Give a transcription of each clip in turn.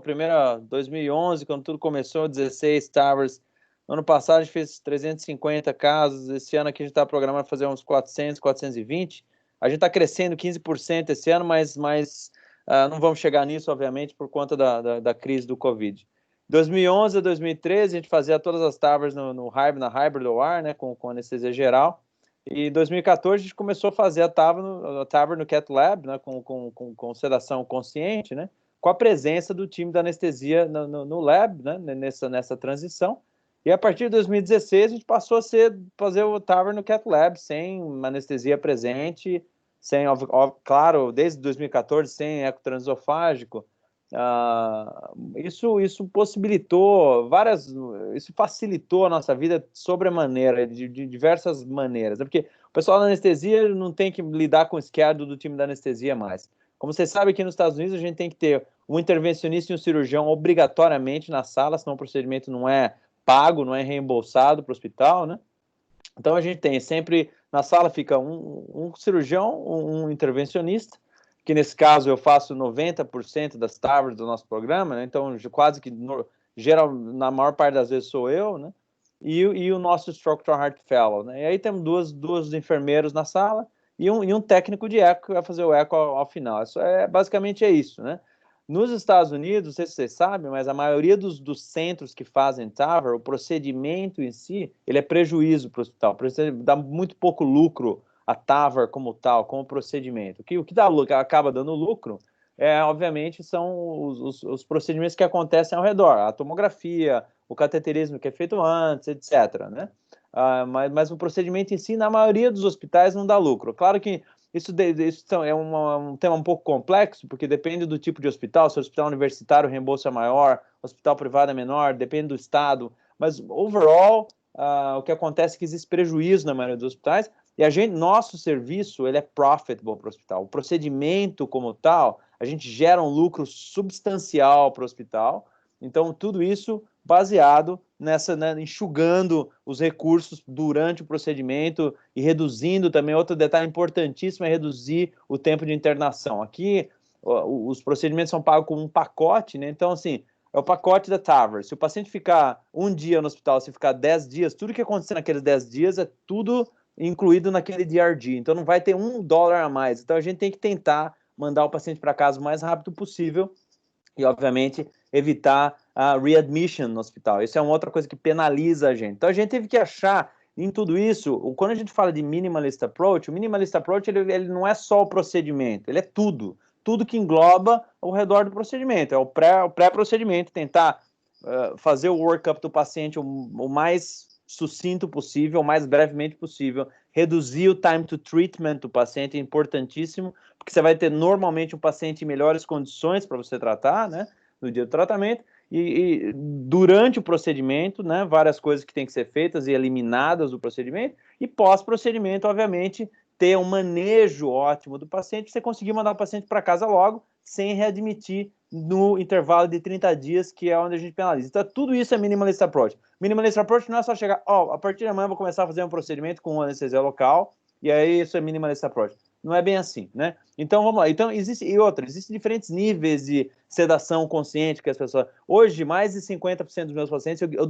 primeira 2011, quando tudo começou, 16 towers. No ano passado a gente fez 350 casos, esse ano aqui a gente está programando fazer uns 400, 420. A gente está crescendo 15% esse ano, mas não vamos chegar nisso, obviamente, por conta da crise do Covid. 2011 a 2013 a gente fazia todas as towers na Hybrid OR, né, com anestesia geral. E em 2014 a gente começou a fazer a tower no Cath Lab, né, com sedação consciente, né, com a presença do time da anestesia no lab, né, nessa transição. E a partir de 2016 a gente passou a fazer o tower no Cath Lab, sem anestesia presente, claro, desde 2014, sem eco transesofágico. Isso possibilitou isso facilitou a nossa vida sobremaneira, de diversas maneiras, porque o pessoal da anestesia não tem que lidar com o esquerdo do time da anestesia mais. Como você sabe, aqui nos Estados Unidos a gente tem que ter um intervencionista e um cirurgião obrigatoriamente na sala, senão o procedimento não é pago, não é reembolsado para o hospital, né? Então a gente tem sempre, na sala fica um cirurgião, um intervencionista, que nesse caso eu faço 90% das towers do nosso programa, né? Então quase que, na maior parte das vezes sou eu, né? E o nosso Structural Heart Fellow, né? E aí temos duas enfermeiros na sala e um técnico de eco que vai fazer o eco ao final. Basicamente é isso, né? Nos Estados Unidos, não sei se vocês sabem, mas a maioria dos centros que fazem TAVR, o procedimento em si, ele é prejuízo para o hospital, dá muito pouco lucro a TAVR como tal, como procedimento. O que acaba dando lucro, obviamente, são os procedimentos que acontecem ao redor, a tomografia, o cateterismo que é feito antes, etc., né? Mas o procedimento em si, na maioria dos hospitais, não dá lucro. Claro que isso é um tema um pouco complexo, porque depende do tipo de hospital. Se o hospital universitário, o reembolso é maior, o hospital privado é menor, depende do estado. Mas, overall, o que acontece é que existe prejuízo na maioria dos hospitais, e nosso serviço ele é profitable para o hospital. O procedimento como tal, a gente gera um lucro substancial para o hospital. Então, tudo isso baseado nessa, né, enxugando os recursos durante o procedimento e reduzindo também. Outro detalhe importantíssimo é reduzir o tempo de internação. Aqui, os procedimentos são pagos com um pacote, né? Então, assim, é o pacote da TAVR. Se o paciente ficar um dia no hospital, se ficar 10 dias, tudo que acontecer naqueles 10 dias é tudo incluído naquele DRG. Então, não vai ter $1 a mais. Então, a gente tem que tentar mandar o paciente para casa o mais rápido possível e, obviamente, evitar a readmission no hospital. Isso é uma outra coisa que penaliza a gente. Então, a gente teve que achar em tudo isso, quando a gente fala de minimalist approach, o minimalist approach ele não é só o procedimento, ele é tudo que engloba ao redor do procedimento. É o pré-procedimento, tentar fazer o workup do paciente o mais sucinto possível, o mais brevemente possível, reduzir o time to treatment do paciente, é importantíssimo, porque você vai ter normalmente um paciente em melhores condições para você tratar, né, no dia do tratamento, e durante o procedimento, né, várias coisas que têm que ser feitas e eliminadas do procedimento, e pós-procedimento, obviamente, ter um manejo ótimo do paciente, você conseguir mandar o paciente para casa logo, sem readmitir no intervalo de 30 dias, que é onde a gente penaliza. Então, tudo isso é minimalist approach. Minimalist approach não é só chegar, a partir de amanhã eu vou começar a fazer um procedimento com anestesia local, e aí isso é minimalist approach. Não é bem assim, né? Então, vamos lá. Então, existem diferentes níveis de sedação consciente que as pessoas... Hoje, mais de 50% dos meus pacientes, eu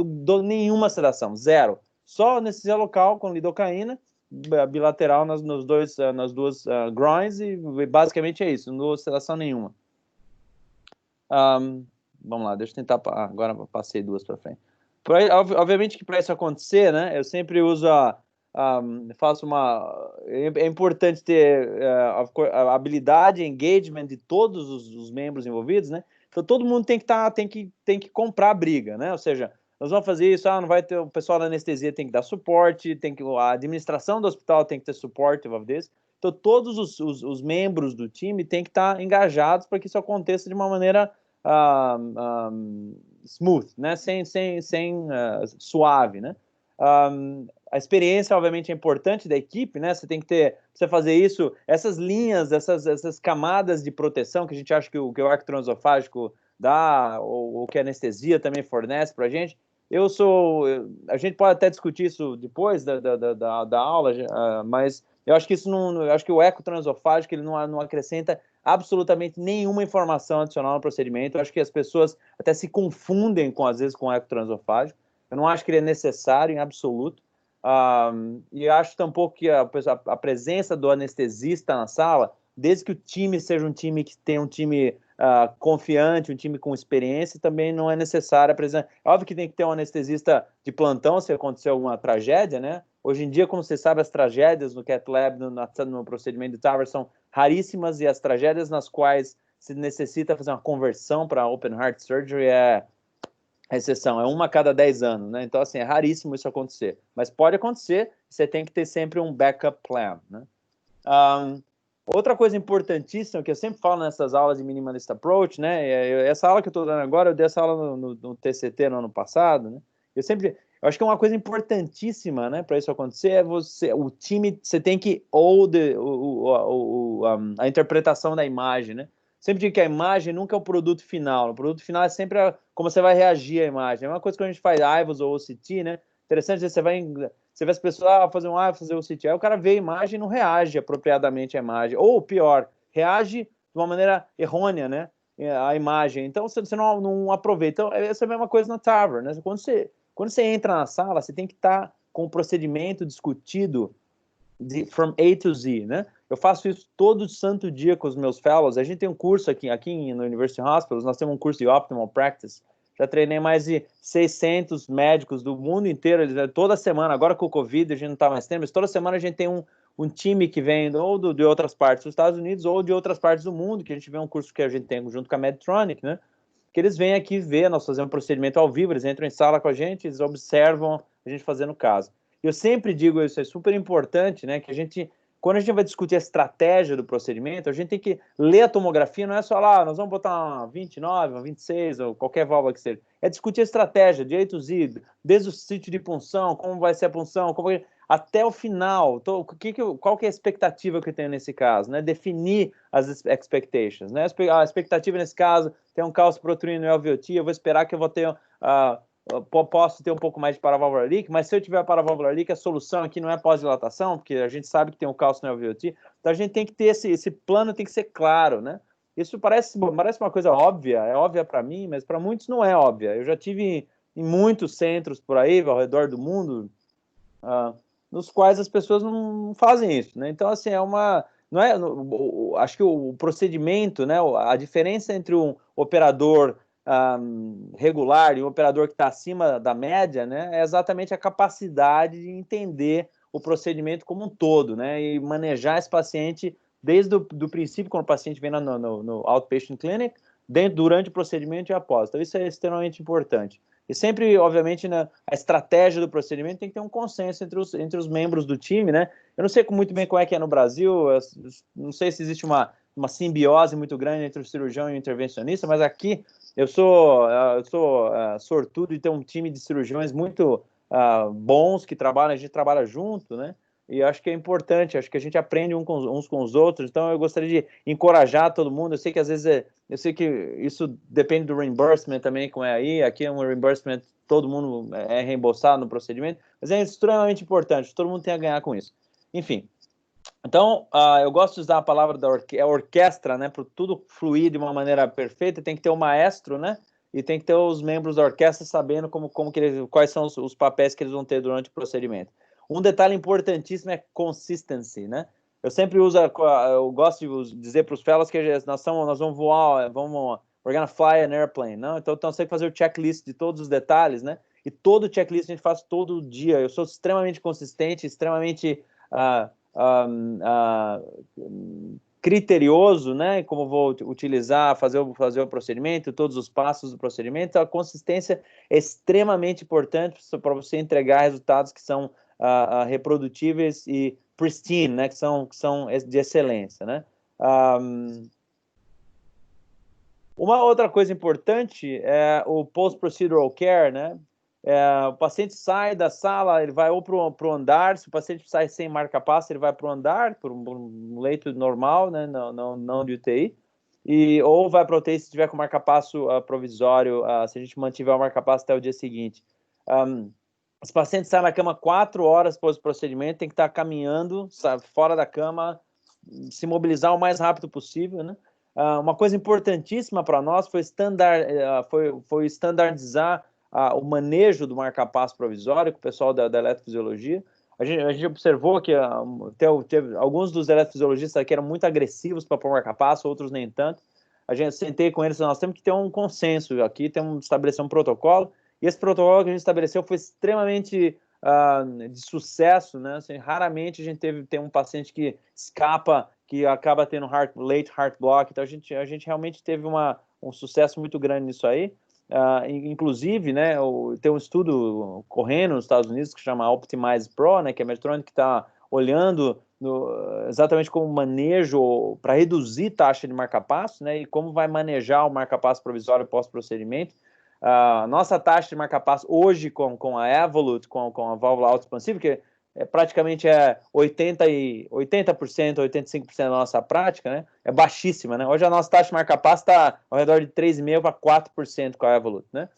dou nenhuma sedação, zero. Só anestesia local com lidocaína, bilateral nas duas groins, e basicamente é isso, não dou sedação nenhuma. Vamos lá, deixa eu tentar... agora eu passei duas para frente. Obviamente que para isso acontecer, né, eu sempre uso é importante ter a habilidade, engagement de todos os membros envolvidos, né? Então todo mundo tem que comprar a briga, né? Ou seja, nós vamos fazer isso, não vai ter, o pessoal da anestesia tem que dar suporte, a administração do hospital tem que ter suporte desse. Então todos os membros do time têm que estar engajados para que isso aconteça de uma maneira smooth, né? Sem suave, né? A experiência, obviamente, é importante da equipe, né? Você tem que ter, você fazer isso, essas linhas, essas camadas de proteção que a gente acha que o arco transesofágico dá, ou que a anestesia também fornece para a gente. A gente pode até discutir isso depois da aula, mas eu acho que isso não, eu acho que o eco transesofágico ele não acrescenta absolutamente nenhuma informação adicional no procedimento. Eu acho que as pessoas até se confundem, às vezes, com o eco transesofágico. Eu não acho que ele é necessário em absoluto. E acho tampouco que a presença do anestesista na sala, desde que o time seja um time que tenha um time confiante, um time com experiência, também não é necessária a presença. É óbvio que tem que ter um anestesista de plantão se acontecer alguma tragédia, né? Hoje em dia, como você sabe, as tragédias no Cath Lab, no procedimento de TAVR, são raríssimas, e as tragédias nas quais se necessita fazer uma conversão para Open Heart Surgery é exceção, é uma a cada 10 anos, né? Então, assim, é raríssimo isso acontecer. Mas pode acontecer, você tem que ter sempre um backup plan, né? Outra coisa importantíssima que eu sempre falo nessas aulas de Minimalist Approach, né? Essa aula que eu estou dando agora, eu dei essa aula no TCT no ano passado, né? Eu acho que é uma coisa importantíssima, né, para isso acontecer, o time, você tem que a interpretação da imagem, né? Sempre digo que a imagem nunca é o produto final é sempre como você vai reagir à imagem. É uma coisa que a gente faz IVUS ou OCT, né? Interessante, você vê as pessoas fazer OCT, aí o cara vê a imagem e não reage apropriadamente à imagem, ou pior, reage de uma maneira errônea, né? A imagem. Então você não aproveita. Então, essa é a mesma coisa na TAVR, né? Quando você entra na sala, você tem que estar com o procedimento discutido from A to Z, né? Eu faço isso todo santo dia com os meus fellows. A gente tem um curso aqui no University Hospitals, nós temos um curso de Optimal Practice. Já treinei mais de 600 médicos do mundo inteiro, toda semana. Agora com o Covid a gente não está mais tendo, mas toda semana a gente tem um time que vem ou de outras partes dos Estados Unidos ou de outras partes do mundo, que a gente vê um curso que a gente tem junto com a Medtronic, né? Que eles vêm aqui ver, nós fazemos um procedimento ao vivo, eles entram em sala com a gente, eles observam a gente fazendo o caso. Eu sempre digo isso, é super importante, né, que quando a gente vai discutir a estratégia do procedimento, a gente tem que ler a tomografia, não é só lá, nós vamos botar uma 29, uma 26, ou qualquer válvula que seja. É discutir a estratégia, de A to Z, desde o sítio de punção, como vai ser a punção, até o final. Qual que é a expectativa que eu tenho nesse caso, né? Definir as expectations, né? A expectativa nesse caso, tem um cálcio proteína no LVOT, eu vou esperar que eu vou ter... posso ter um pouco mais de paravalvular leak, mas se eu tiver paravalvular leak, a solução aqui não é pós-dilatação, porque a gente sabe que tem um cálcio no LVOT, então a gente tem que ter esse plano, tem que ser claro, né? Isso parece uma coisa óbvia, é óbvia para mim, mas para muitos não é óbvia. Eu já tive em muitos centros por aí, ao redor do mundo, nos quais as pessoas não fazem isso, né? Então, assim, não é, acho que o procedimento, né, a diferença entre um operador regular e um operador que está acima da média, né, é exatamente a capacidade de entender o procedimento como um todo, né, e manejar esse paciente desde do princípio, quando o paciente vem no outpatient clinic, durante o procedimento e após. Então, isso é extremamente importante. E sempre, obviamente, né, a estratégia do procedimento tem que ter um consenso entre os membros do time, né? Eu não sei muito bem como é que é no Brasil, não sei se existe uma simbiose muito grande entre o cirurgião e o intervencionista, mas aqui eu sou sortudo de ter um time de cirurgiões muito bons que trabalham, a gente trabalha junto, né? E acho que é importante, acho que a gente aprende uns com os outros, então eu gostaria de encorajar todo mundo. Eu sei que às vezes eu sei que isso depende do reimbursement também, como é aí, aqui é um reimbursement, todo mundo é reembolsado no procedimento, mas é extremamente importante, todo mundo tem a ganhar com isso. Enfim, então eu gosto de usar a palavra da orquestra, né, para tudo fluir de uma maneira perfeita, tem que ter o maestro, né, e tem que ter os membros da orquestra sabendo quais são os papéis que eles vão ter durante o procedimento. Um detalhe importantíssimo é consistency, né? Eu sempre eu gosto de dizer para os fellows que nós vamos voar, we're gonna fly an airplane, não? Então tem que fazer o checklist de todos os detalhes, né? E todo o checklist a gente faz todo dia. Eu sou extremamente consistente, extremamente criterioso, né? Como vou utilizar, fazer o procedimento, todos os passos do procedimento. A consistência é extremamente importante para você entregar resultados que são reprodutíveis e pristine, né, que são de excelência, né? Uma outra coisa importante é o post-procedural care, né? O paciente sai da sala, ele vai ou para o andar, se o paciente sai sem marca-passo, ele vai para o andar, para um leito normal, né? Não de UTI, ou vai para o UTI se tiver com marca-passo provisório, se a gente mantiver o marca-passo até o dia seguinte. Os pacientes saem da cama 4 horas após o procedimento, tem que estar caminhando, fora da cama, se mobilizar o mais rápido possível, né? Uma coisa importantíssima para nós foi, foi estandardizar o manejo do marca-passo provisório com o pessoal da eletrofisiologia. A gente observou que teve alguns dos eletrofisiologistas que eram muito agressivos para pôr marca-passo, outros nem tanto. A gente sentei com eles, nós temos que ter um consenso aqui, temos que estabelecer um protocolo, e esse protocolo que a gente estabeleceu foi extremamente de sucesso, né? Assim, raramente a gente tem um paciente que escapa, que acaba tendo late heart block, então a gente realmente teve um sucesso muito grande nisso aí. Inclusive, né, tem um estudo correndo nos Estados Unidos que chama Optimize Pro, né, que é a Medtronic que está olhando exatamente como manejo para reduzir taxa de marca-passo, né, e como vai manejar o marca-passo provisório pós-procedimento. Nossa taxa de marca-passo hoje com a Evolut, com a válvula autoexpansiva, que praticamente 80%, 85% da nossa prática, né? É baixíssima, né? Hoje a nossa taxa de marca-passo está ao redor de 3,5% para 4% com a Evolut, né?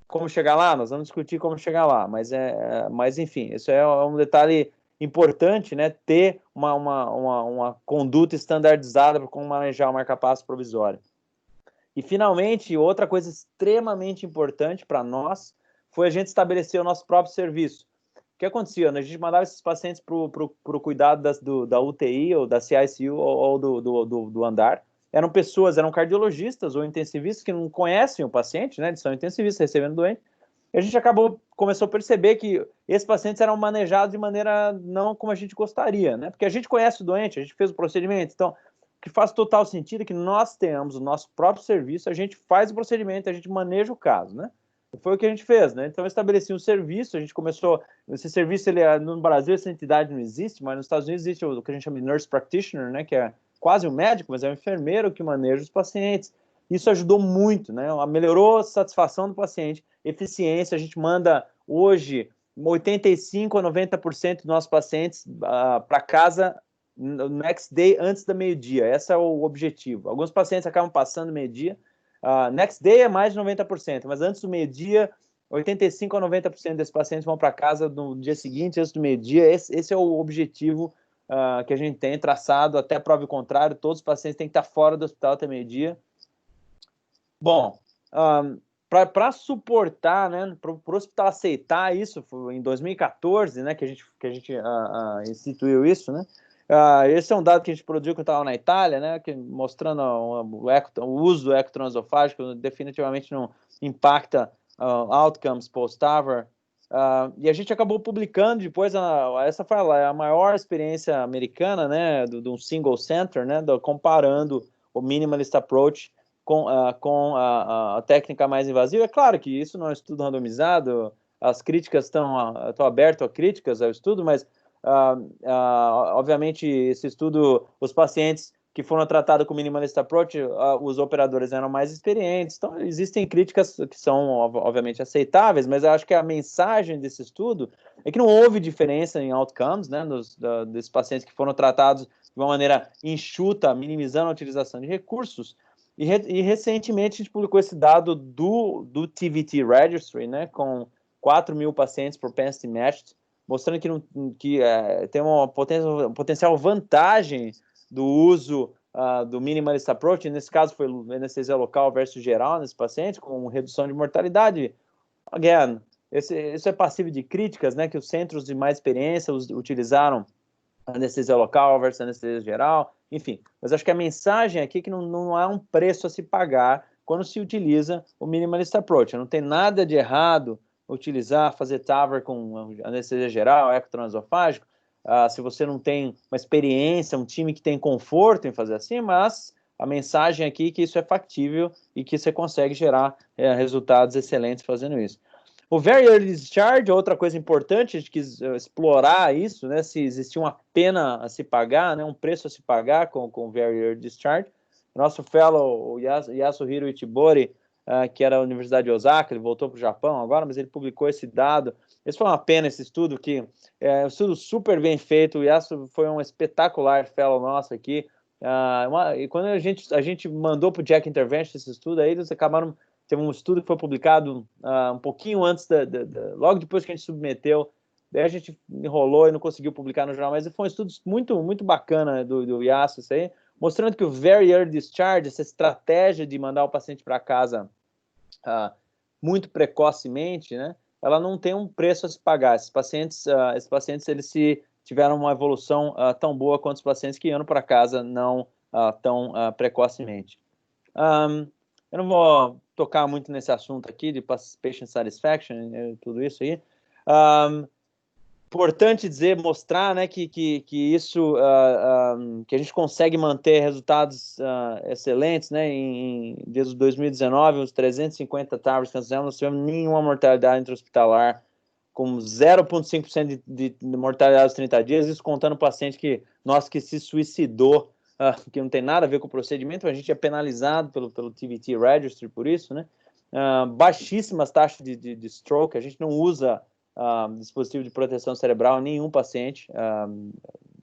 Como chegar lá? Nós vamos discutir como chegar lá, mas enfim, isso é um detalhe importante, né? Ter uma conduta estandardizada para como manejar o marca-passo provisório. E, finalmente, outra coisa extremamente importante para nós foi a gente estabelecer o nosso próprio serviço. O que acontecia? A gente mandava esses pacientes para o cuidado da UTI ou da CICU ou do andar. Eram pessoas, eram cardiologistas ou intensivistas que não conhecem o paciente, né? Eles são intensivistas recebendo doente. E a gente começou a perceber que esses pacientes eram manejados de maneira não como a gente gostaria, né? Porque a gente conhece o doente, a gente fez o procedimento, então o que faz total sentido é que nós tenhamos o nosso próprio serviço, a gente faz o procedimento, a gente maneja o caso, né? E foi o que a gente fez, né? Então, eu estabeleci um serviço, a gente começou... Esse serviço, no Brasil, essa entidade não existe, mas nos Estados Unidos existe o que a gente chama de nurse practitioner, né? Que é quase um médico, mas é um enfermeiro que maneja os pacientes. Isso ajudou muito, né? Melhorou a satisfação do paciente, eficiência. A gente manda hoje 85% a 90% dos nossos pacientes para casa no next day antes da meio-dia. Esse é o objetivo. Alguns pacientes acabam passando meio-dia. Next day é mais de 90%, mas antes do meio-dia, 85% a 90% desses pacientes vão para casa no dia seguinte, antes do meio-dia. Esse é o objetivo que a gente tem traçado, até prova o contrário. Todos os pacientes têm que estar fora do hospital até meio-dia. Bom, para suportar, né, para o hospital aceitar isso, foi em 2014, né, que a gente instituiu isso, né? Esse é um dado que a gente produziu quando estava na Itália, né, mostrando o uso do eco transesofágico definitivamente não impacta outcomes post-TAVR. E a gente acabou publicando depois, essa foi a maior experiência americana, né, de um single center, né, comparando o minimalist approach com a técnica mais invasiva. É claro que isso não é um estudo randomizado, as críticas estão abertas a críticas ao estudo, mas obviamente esse estudo, os pacientes que foram tratados com minimalist approach, os operadores eram mais experientes, então existem críticas que são obviamente aceitáveis, mas eu acho que a mensagem desse estudo é que não houve diferença em outcomes, né, desses pacientes que foram tratados de uma maneira enxuta, minimizando a utilização de recursos. E recentemente a gente publicou esse dado do TVT Registry, né, com 4.000 pacientes propensity matched, mostrando que tem uma potencial vantagem do uso do minimalist approach. Nesse caso foi anestesia local versus geral nesse paciente, com redução de mortalidade. Again, isso é passível de críticas, né, que os centros de mais experiência utilizaram anestesia local versus anestesia geral, enfim. Mas acho que a mensagem aqui é que não há um preço a se pagar quando se utiliza o minimalist approach. Não tem nada de errado fazer TAVR com anestesia geral, eco transesofágico, se você não tem uma experiência, um time que tem conforto em fazer assim, mas a mensagem aqui é que isso é factível e que você consegue gerar resultados excelentes fazendo isso. O Very Early Discharge, outra coisa importante, a gente quis explorar isso, né, se existia uma pena a se pagar, né, um preço a se pagar com o Very Early Discharge. Nosso fellow, o Yasuhiro Ichibori, que era da Universidade de Osaka, ele voltou para o Japão agora, mas ele publicou esse dado. Esse foi uma pena, esse estudo, que é um estudo super bem feito. O Yasu foi um espetacular fellow nosso aqui. E quando a gente mandou para o Jack Intervention esse estudo, aí eles acabaram... Teve um estudo que foi publicado um pouquinho antes, logo depois que a gente submeteu, daí a gente enrolou e não conseguiu publicar no jornal, mas foi um estudo muito, muito bacana do Yasu, isso aí. mostrando que o Very Early Discharge, essa estratégia de mandar o paciente para casa muito precocemente, né, ela não tem um preço a se pagar. Esses pacientes eles tiveram uma evolução tão boa quanto os pacientes que iam para casa não tão precocemente. Eu não vou tocar muito nesse assunto aqui de patient satisfaction, tudo isso aí. Importante dizer, mostrar, né, que isso, que a gente consegue manter resultados excelentes, né, desde 2019, os 350 towers que nós fizemos, não tivemos nenhuma mortalidade intra-hospitalar, com 0,5% de mortalidade aos 30 dias, isso contando o paciente que se suicidou, que não tem nada a ver com o procedimento, a gente é penalizado pelo TVT Registry por isso, né, baixíssimas taxas de stroke, a gente não usa dispositivo de proteção cerebral em nenhum paciente,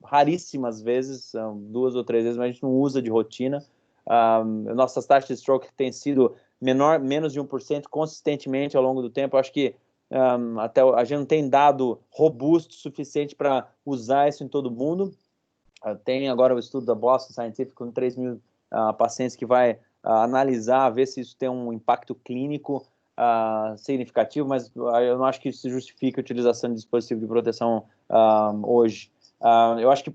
raríssimas vezes, 2 ou 3 vezes, mas a gente não usa de rotina. Nossas taxas de stroke têm sido menos de 1% consistentemente ao longo do tempo. Eu acho que até a gente não tem dado robusto suficiente para usar isso em todo mundo. Tem agora o estudo da Boston Scientific com 3 mil pacientes que vai analisar, ver se isso tem um impacto clínico significativo, mas eu não acho que isso justifique a utilização de dispositivo de proteção hoje. Eu acho que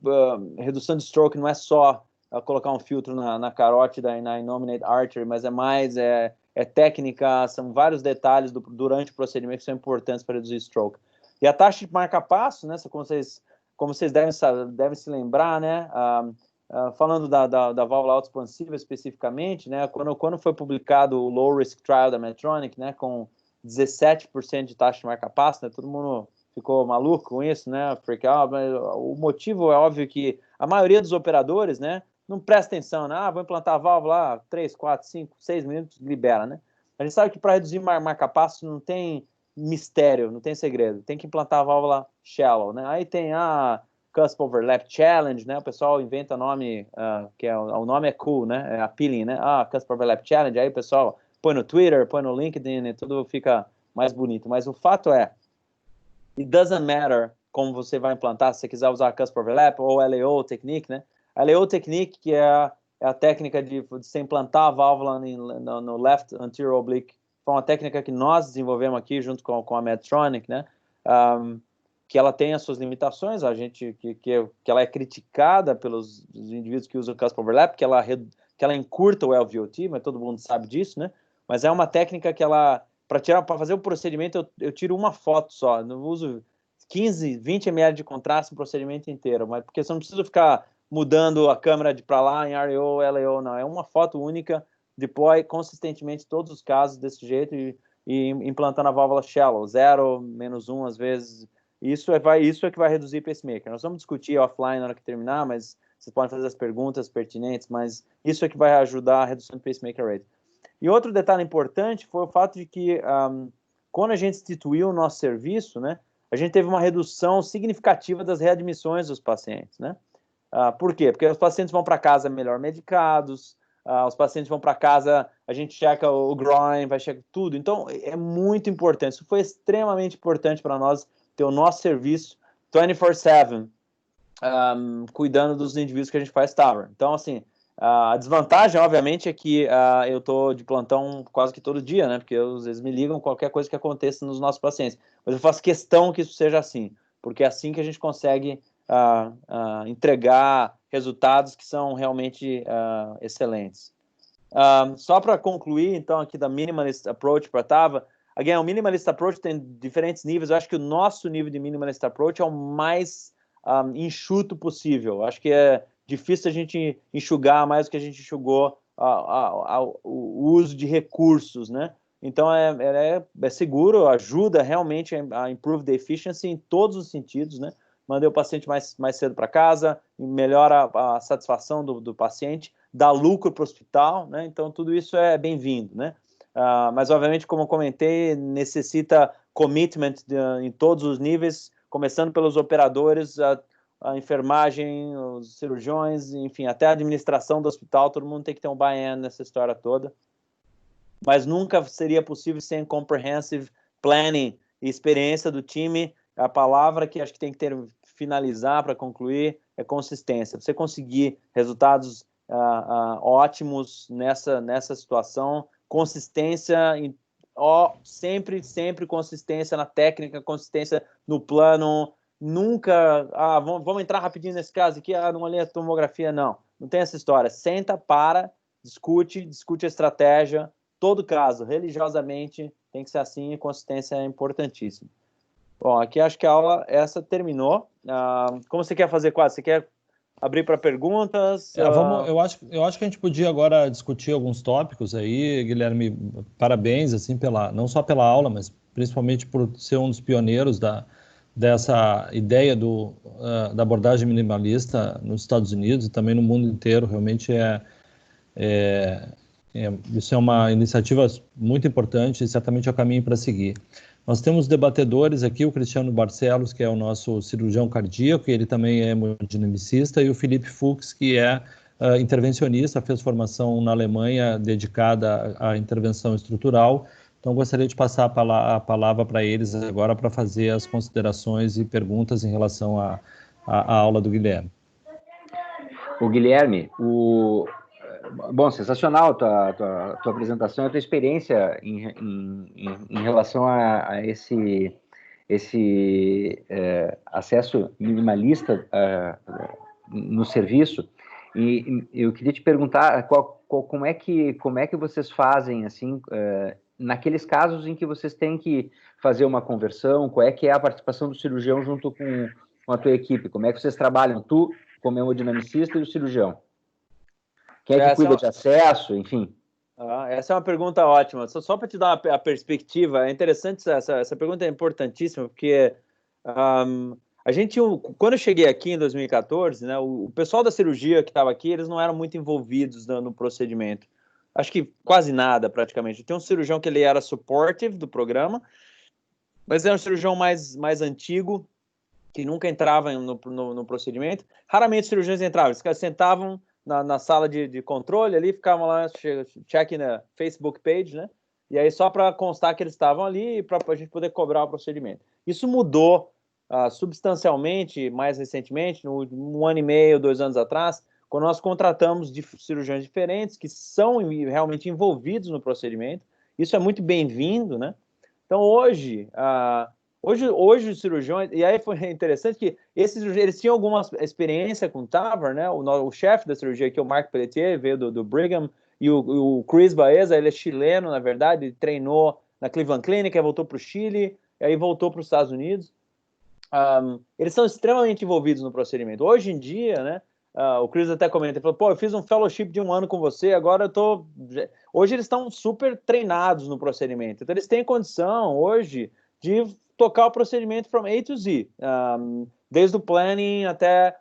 redução de stroke não é só colocar um filtro na carótida e na innominate artery, mas é técnica, são vários detalhes durante o procedimento que são importantes para reduzir stroke. E a taxa de marca-passo, né, como vocês devem se lembrar, né, falando da válvula autoexpansiva especificamente, né, quando foi publicado o Low Risk Trial da Medtronic, né, com 17% de taxa de marca-passo, né, todo mundo ficou maluco com isso, né, porque o motivo é óbvio que a maioria dos operadores, né, não presta atenção, né, vou implantar a válvula 3, 4, 5, 6 minutos, libera, né. A gente sabe que para reduzir marca-passo não tem mistério, não tem segredo, tem que implantar a válvula shallow, né, aí tem Cusp Overlap Challenge, né? O pessoal inventa nome, o nome é cool, né? É appealing, né? Cusp Overlap Challenge, aí o pessoal põe no Twitter, põe no LinkedIn e tudo fica mais bonito. Mas o fato é, it doesn't matter como você vai implantar, se você quiser usar Cusp Overlap ou LAO Technique, né? A LAO Technique, que é a técnica de você implantar a válvula no left anterior oblique, foi uma técnica que nós desenvolvemos aqui junto com a Medtronic, né? Que ela tem as suas limitações, que ela é criticada pelos indivíduos que usam o Cusp Overlap, que ela encurta o LVOT, mas todo mundo sabe disso, né? Mas é uma técnica que para fazer o procedimento, eu tiro uma foto só, não uso 15, 20 ml de contraste no procedimento inteiro, mas porque você não precisa ficar mudando a câmera de para lá em REO, LAO, não, é uma foto única, deploy consistentemente todos os casos desse jeito e implantando a válvula shallow, 0, -1 às vezes. Isso é que vai reduzir pacemaker. Nós vamos discutir offline na hora que terminar, mas vocês podem fazer as perguntas pertinentes, mas isso é que vai ajudar a redução do pacemaker rate. E outro detalhe importante foi o fato de que quando a gente instituiu o nosso serviço, né, a gente teve uma redução significativa das readmissões dos pacientes, né? Por quê? Porque os pacientes vão para casa melhor medicados, os pacientes vão para casa, a gente checa o groin, vai checar tudo. Então, é muito importante. Isso foi extremamente importante para nós ter o nosso serviço 24/7, cuidando dos indivíduos que a gente faz tower. Então, assim, a desvantagem, obviamente, é que eu estou de plantão quase que todo dia, né? Porque eles me ligam qualquer coisa que aconteça nos nossos pacientes. Mas eu faço questão que isso seja assim, porque é assim que a gente consegue entregar resultados que são realmente excelentes. Só para concluir, então, aqui da Minimalist Approach para Tava, again, o Minimalist Approach tem diferentes níveis. Eu acho que o nosso nível de Minimalist Approach é o mais enxuto possível. Acho que é difícil a gente enxugar mais do que a gente enxugou o uso de recursos, né? Então, é seguro, ajuda realmente a improve the efficiency em todos os sentidos, né? Mandei o paciente mais cedo para casa, melhora a satisfação do paciente, dá lucro para o hospital, né? Então, tudo isso é bem-vindo, né? Mas, obviamente, como eu comentei, necessita commitment em todos os níveis, começando pelos operadores, a enfermagem, os cirurgiões, enfim, até a administração do hospital, todo mundo tem que ter um buy-in nessa história toda. Mas nunca seria possível sem comprehensive planning e experiência do time. A palavra que acho que tem que finalizar para concluir é consistência. Você conseguir resultados ótimos nessa situação. Consistência, sempre consistência na técnica, consistência no plano. Nunca, vamos entrar rapidinho nesse caso aqui, não olhei a tomografia, não tem essa história. Senta, discute a estratégia, todo caso, religiosamente, tem que ser assim, e consistência é importantíssima. Bom, aqui acho que a aula essa terminou. Como você quer fazer quase? Você quer abrir para perguntas? Eu acho que a gente podia agora discutir alguns tópicos aí, Guilherme. Parabéns, assim, não só pela aula, mas principalmente por ser um dos pioneiros dessa ideia da abordagem minimalista nos Estados Unidos e também no mundo inteiro. Realmente isso é uma iniciativa muito importante e certamente é o caminho para seguir. Nós temos debatedores aqui, o Cristiano Barcelos, que é o nosso cirurgião cardíaco, e ele também é hemodinamicista, e o Felipe Fuchs, que é intervencionista, fez formação na Alemanha dedicada à intervenção estrutural. Então, gostaria de passar a palavra para eles agora para fazer as considerações e perguntas em relação à aula do Guilherme. O Guilherme, bom, sensacional a tua apresentação, a tua experiência em relação a esse acesso minimalista no serviço. E eu queria te perguntar como é que vocês fazem, assim, naqueles casos em que vocês têm que fazer uma conversão, qual é que é a participação do cirurgião junto com a tua equipe? Como é que vocês trabalham, tu como hemodinamicista e o cirurgião? Quem é que cuida de acesso, enfim? Essa é uma pergunta ótima. Só para te dar a perspectiva, é interessante, essa pergunta é importantíssima, porque quando eu cheguei aqui em 2014, né, o pessoal da cirurgia que estava aqui, eles não eram muito envolvidos no procedimento. Acho que quase nada, praticamente. Tem um cirurgião que ele era supportive do programa, mas era um cirurgião mais antigo, que nunca entrava no procedimento. Raramente os cirurgiões entravam, eles sentavam na sala de controle ali, ficavam lá, checking na Facebook page, né? E aí só para constar que eles estavam ali e para a gente poder cobrar o procedimento. Isso mudou substancialmente mais recentemente, um ano e meio, 2 anos atrás, quando nós contratamos cirurgiões diferentes que são realmente envolvidos no procedimento. Isso é muito bem-vindo, né? Então, hoje os cirurgiões, e aí foi interessante que eles tinham alguma experiência com TAVR, né? O chefe da cirurgia aqui, o Mark Pelletier, veio do Brigham, e o Chris Baeza, ele é chileno, na verdade, ele treinou na Cleveland Clinic, voltou para o Chile, e aí voltou para os Estados Unidos. Eles são extremamente envolvidos no procedimento. Hoje em dia, né? O Chris até comenta, ele falou, pô, eu fiz um fellowship de 1 ano com você, agora eu tô... Hoje eles estão super treinados no procedimento, então eles têm condição hoje de tocar o procedimento from A to Z, desde o planning até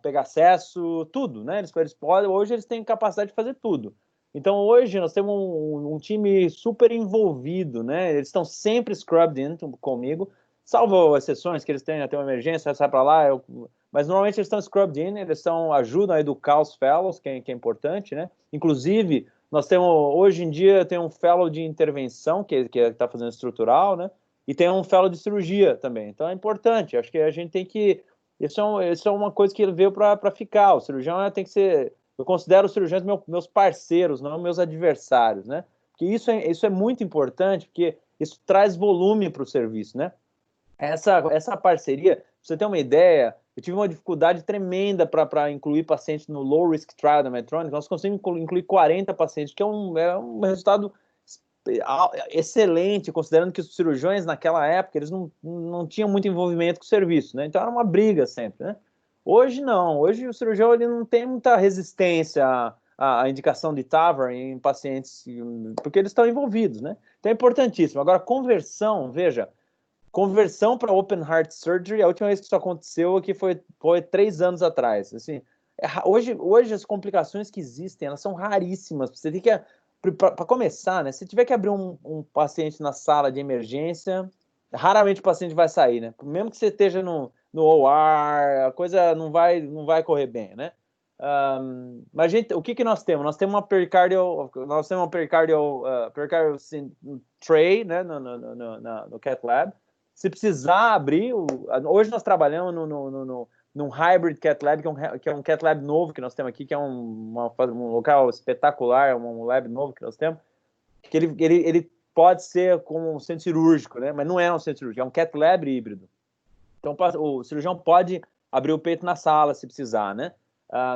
pegar acesso, tudo, né? Eles podem, hoje eles têm capacidade de fazer tudo. Então hoje nós temos um time super envolvido, né? Eles estão sempre scrubbed in comigo, salvo exceções que eles têm até uma emergência, sai para lá, mas normalmente eles estão scrubbed in, ajudam a educar os fellows, que é importante, né? Inclusive, nós temos, hoje em dia, tem um fellow de intervenção, que está fazendo estrutural, né? E tem um fellow de cirurgia também. Então é importante, acho que a gente tem que... Isso é uma coisa que veio para ficar. O cirurgião tem que ser... Eu considero os cirurgiões meus parceiros, não meus adversários, né? Porque isso é muito importante, porque isso traz volume para o serviço, né? Essa parceria, pra você ter uma ideia, eu tive uma dificuldade tremenda para incluir pacientes no Low Risk Trial da Medtronic. Nós conseguimos incluir 40 pacientes, que é um resultado excelente, considerando que os cirurgiões naquela época eles não tinham muito envolvimento com o serviço, né? Então era uma briga sempre, né? Hoje não, hoje o cirurgião ele não tem muita resistência à indicação de TAVR em pacientes, porque eles estão envolvidos, né? Então é importantíssimo. Agora, conversão para Open Heart Surgery, a última vez que isso aconteceu aqui foi 3 anos atrás. Assim, hoje as complicações que existem, elas são raríssimas. Você tem que, para começar, né? Se tiver que abrir um paciente na sala de emergência, raramente o paciente vai sair, né? Mesmo que você esteja no OR, a coisa não vai correr bem, né? Mas o que nós temos? Nós temos uma pericardial tray, né, no Cath Lab. Se precisar abrir, hoje nós trabalhamos num Hybrid Cath Lab, que é um Cath Lab novo que nós temos aqui, que é um local espetacular, um lab novo que nós temos, que ele pode ser como um centro cirúrgico, né? Mas não é um centro cirúrgico, é um Cath Lab híbrido. Então, o cirurgião pode abrir o peito na sala, se precisar, né?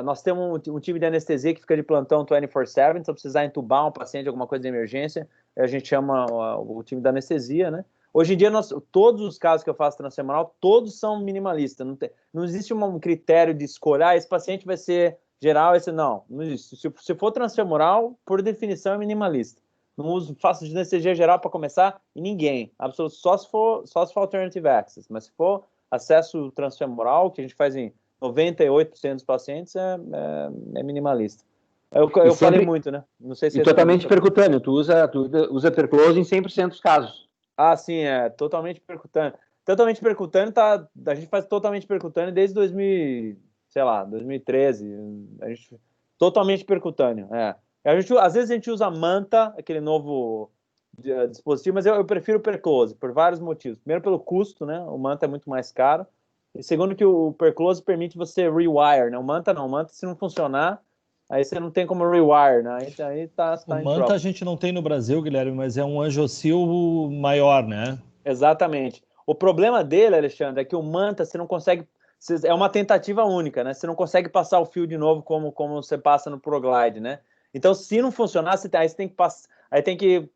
Nós temos um time de anestesia que fica de plantão 24/7, se precisar entubar um paciente, alguma coisa de emergência, a gente chama o time da anestesia, né? Hoje em dia, todos os casos que eu faço transfemoral, todos são minimalistas. Não existe um critério de escolher, esse paciente vai ser geral, esse não existe. Se for transfemoral, por definição, é minimalista. Não faço de anestesia geral para começar e ninguém. Só se for alternative access, mas se for acesso transfemoral, que a gente faz em 98% dos pacientes, é minimalista. Eu falei muito, né? Não sei se e totalmente percutâneo. Tu usa perclose em 100% dos casos. Sim, totalmente percutâneo. Totalmente percutâneo, a gente faz totalmente percutâneo desde 2013. A gente, totalmente percutâneo, às vezes a gente usa Manta, aquele novo dispositivo, mas eu prefiro o Perclose, por vários motivos. Primeiro, pelo custo, né? O Manta é muito mais caro. E segundo, que o Perclose permite você rewire, né? O Manta não. O Manta, se não funcionar, aí você não tem como rewire, né? Aí tá o Manta a gente não tem no Brasil, Guilherme, mas é um angiocil maior, né? Exatamente. O problema dele, Alexandre, é que o Manta você não consegue... É uma tentativa única, né? Você não consegue passar o fio de novo como você passa no ProGlide, né? Então, se não funcionar, aí você tem que passar... Aí tem que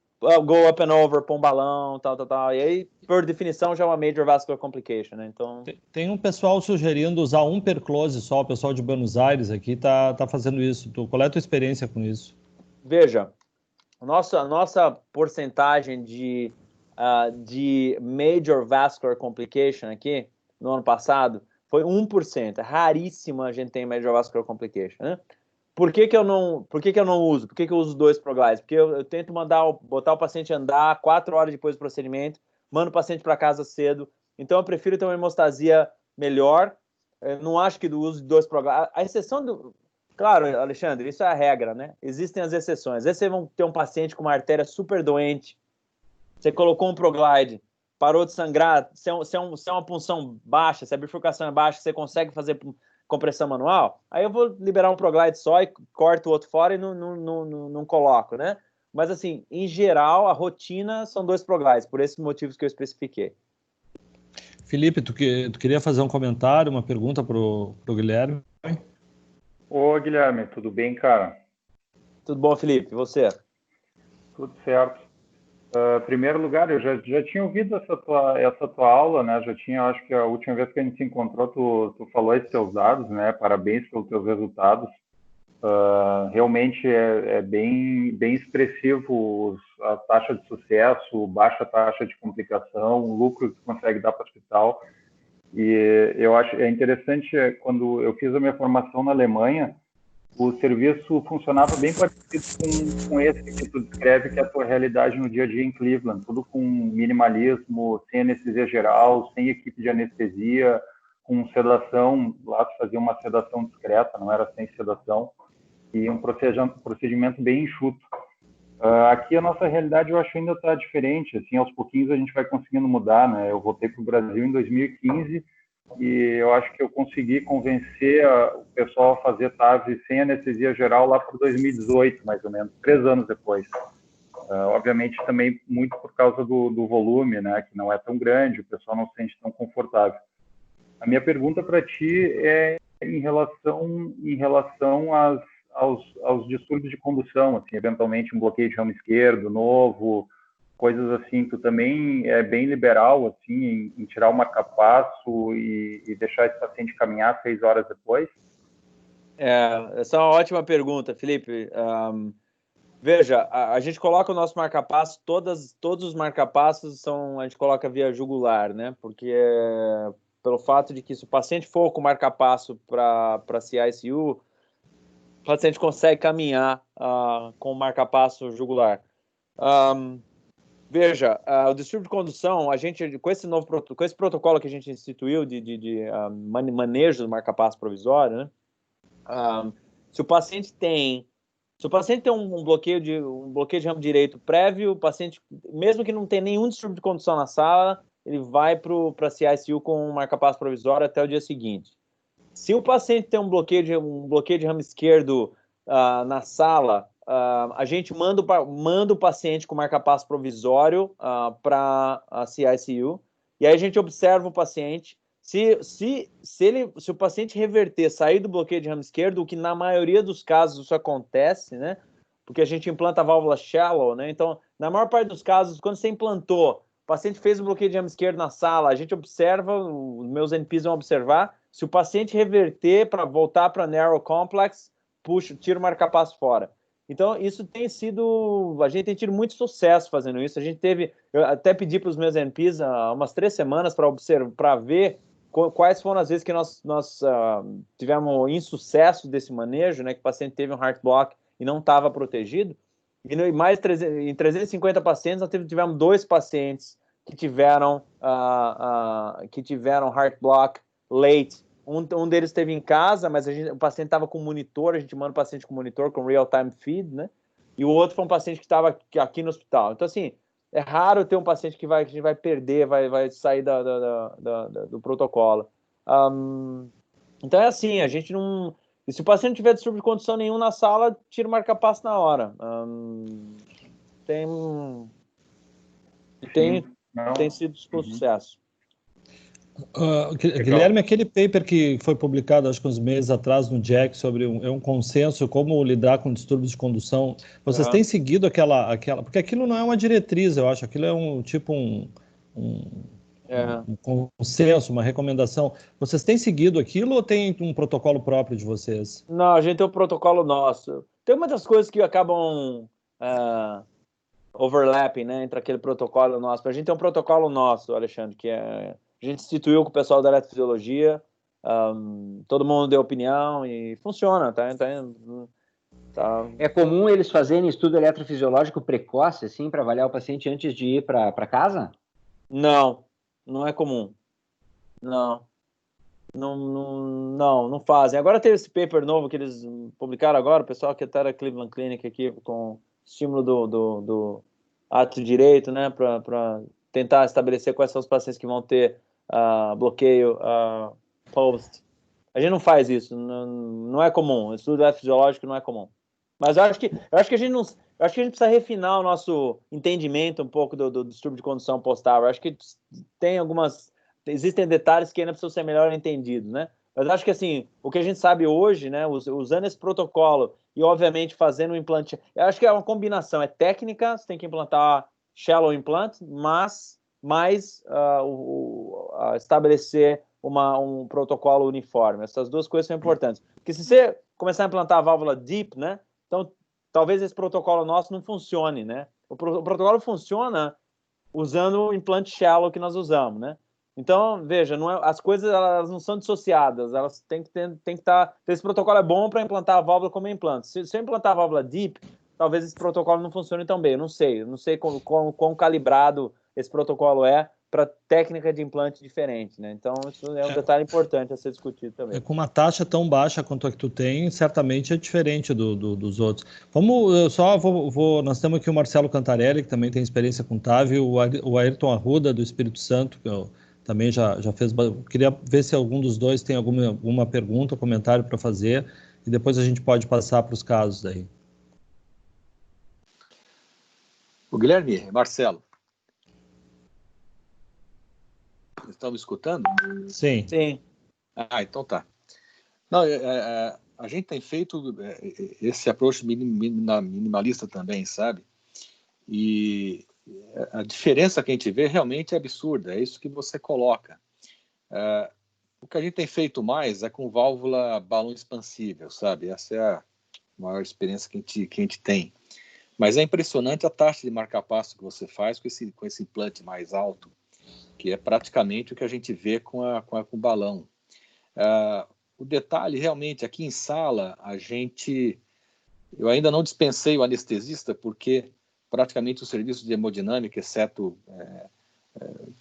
go up and over, pôr um balão, tal. E aí, por definição, já é uma major vascular complication, né? Então... Tem um pessoal sugerindo usar um Perclose só, o pessoal de Buenos Aires aqui tá fazendo isso. Qual é a tua experiência com isso? Veja, a nossa porcentagem de major vascular complication aqui, no ano passado, foi 1%. É raríssimo a gente ter major vascular complication, né? Por que eu não uso? Por que eu uso 2 ProGlides? Porque eu tento botar o paciente andar 4 horas depois do procedimento, mando o paciente para casa cedo. Então, eu prefiro ter uma hemostasia melhor. Eu não acho que do uso de 2 ProGlides... A exceção do... Claro, Alexandre, isso é a regra, né? Existem as exceções. Às vezes você vai ter um paciente com uma artéria super doente, você colocou um ProGlide, parou de sangrar, se é uma punção baixa, se a bifurcação é baixa, você consegue fazer compressão manual, aí eu vou liberar um ProGlide só e corto o outro fora e não coloco, né? Mas, assim, em geral, a rotina são 2 ProGlides, por esses motivos que eu especifiquei. Felipe, tu queria fazer um comentário, uma pergunta pro Guilherme? Ô, Guilherme, tudo bem, cara? Tudo bom, Felipe? E você? Tudo certo. Em primeiro lugar, eu já tinha ouvido essa tua aula, né? Acho que a última vez que a gente se encontrou, tu falou esses teus dados, né? Parabéns pelos teus resultados. Realmente é bem expressivo a taxa de sucesso, baixa taxa de complicação, o lucro que tu consegue dar para o hospital. E eu acho interessante, quando eu fiz a minha formação na Alemanha, o serviço funcionava bem parecido com esse que tu descreve, que é a tua realidade no dia a dia em Cleveland, tudo com minimalismo, sem anestesia geral, sem equipe de anestesia, com sedação, lá se fazia uma sedação discreta, não era sem sedação, e um procedimento bem enxuto. Aqui a nossa realidade eu acho ainda está diferente, assim, aos pouquinhos a gente vai conseguindo mudar, né? Eu voltei para o Brasil em 2015 e eu acho que eu consegui convencer o pessoal a fazer TAVI sem anestesia geral lá por 2018, mais ou menos, 3 anos depois. Obviamente também muito por causa do volume, né? Que não é tão grande, o pessoal não se sente tão confortável. A minha pergunta para ti é em relação aos distúrbios de condução, assim, eventualmente um bloqueio de ramo esquerdo novo, coisas assim. Tu também é bem liberal assim em tirar o marca-passo e deixar esse paciente caminhar 6 horas depois? Essa é uma ótima pergunta, Felipe. Veja, a gente coloca o nosso marca-passo, todos os marca-passos a gente coloca via jugular, né? Porque pelo fato de que se o paciente for com marca-passo para CICU, o paciente consegue caminhar com o marca-passo jugular. Veja, o distúrbio de condução, a gente, com esse protocolo que a gente instituiu de manejo do marca-passo provisório, né? Se o paciente tem um bloqueio de ramo direito prévio, o paciente, mesmo que não tenha nenhum distúrbio de condução na sala, ele vai para CICU com um marca-passo provisório até o dia seguinte. Se o paciente tem um bloqueio de ramo esquerdo na sala, a gente manda o paciente com marca-passo provisório para a CICU, e aí a gente observa o paciente. Se o paciente reverter, sair do bloqueio de ramo esquerdo, o que na maioria dos casos isso acontece, né? Porque a gente implanta a válvula shallow, né? Então, na maior parte dos casos, quando você implantou, o paciente fez o bloqueio de ramo esquerdo na sala, a gente observa, os meus NPs vão observar, se o paciente reverter para voltar para narrow complex, tira o marca-passo fora. Então, isso tem sido... A gente tem tido muito sucesso fazendo isso. Eu até pedi para os meus NPs há umas 3 semanas para ver quais foram as vezes que nós tivemos insucesso desse manejo, né? Que o paciente teve um heart block e não estava protegido. E em 350 pacientes, nós tivemos 2 pacientes que tiveram heart block late. Um deles esteve em casa, mas o paciente estava com monitor, a gente manda o paciente com monitor, com real-time feed, né? E o outro foi um paciente que estava aqui no hospital. Então, assim, é raro ter um paciente que a gente vai perder, vai sair do protocolo. Então, é assim, a gente não... E se o paciente não tiver distúrbio de condução nenhum na sala, tira o marca-passo na hora. Tem sido sucesso. Guilherme, aquele paper que foi publicado acho que uns meses atrás no JACC sobre um consenso como lidar com distúrbios de condução, vocês têm seguido aquela, porque aquilo não é uma diretriz, eu acho, aquilo é um consenso, uma recomendação. Vocês têm seguido aquilo ou tem um protocolo próprio de vocês? Não, a gente tem um protocolo nosso. Tem muitas coisas que acabam overlapping, né, entre aquele protocolo nosso. A gente tem um protocolo nosso, Alexandre, que a gente instituiu com o pessoal da eletrofisiologia, todo mundo deu opinião e funciona, tá? É comum eles fazerem estudo eletrofisiológico precoce, assim, para avaliar o paciente antes de ir para casa? Não, não é comum. Não fazem. Agora teve esse paper novo que eles publicaram agora, o pessoal que está na Cleveland Clinic aqui, com estímulo do ato direito, né, para tentar estabelecer quais são os pacientes que vão ter bloqueio post. A gente não faz isso, não é comum. O estudo fisiológico não é comum. Mas eu acho que a gente não... Eu acho que a gente precisa refinar o nosso entendimento um pouco do distúrbio de condução postal. Eu acho que existem detalhes que ainda precisam ser melhor entendidos, né? Mas acho que, assim, o que a gente sabe hoje, né, usando esse protocolo e, obviamente, fazendo um implante... Eu acho que é uma combinação. É técnica, você tem que implantar shallow implant, mas estabelecer um protocolo uniforme. Essas duas coisas são importantes. Porque se você começar a implantar a válvula deep, né, então talvez esse protocolo nosso não funcione, né? O protocolo funciona usando o implante shallow que nós usamos, né? Então, veja, as coisas elas não são dissociadas, elas têm que estar... Esse protocolo é bom para implantar a válvula como implante. Se eu implantar a válvula deep, talvez esse protocolo não funcione tão bem. Eu não sei quão calibrado esse protocolo é para técnica de implante diferente, né? Então, isso é um detalhe importante a ser discutido também. Com uma taxa tão baixa quanto a que tu tem, certamente é diferente dos outros. Nós temos aqui o Marcelo Cantarelli, que também tem experiência com TAV, o Ayrton Arruda, do Espírito Santo, que também já fez... Queria ver se algum dos dois tem alguma pergunta, comentário para fazer, e depois a gente pode passar para os casos daí. O Guilherme, Marcelo. Estão me escutando? Sim. Então tá. Não, a gente tem feito esse approach minimalista também, sabe? E a diferença que a gente vê realmente é absurda, é isso que você coloca. O que a gente tem feito mais é com válvula balão expansível, sabe? Essa é a maior experiência que a gente tem. Mas é impressionante a taxa de marca-passo que você faz com esse implante mais alto, que é praticamente o que a gente vê com o balão. O detalhe, realmente, aqui em sala, eu ainda não dispensei o anestesista, porque praticamente o serviço de hemodinâmica, exceto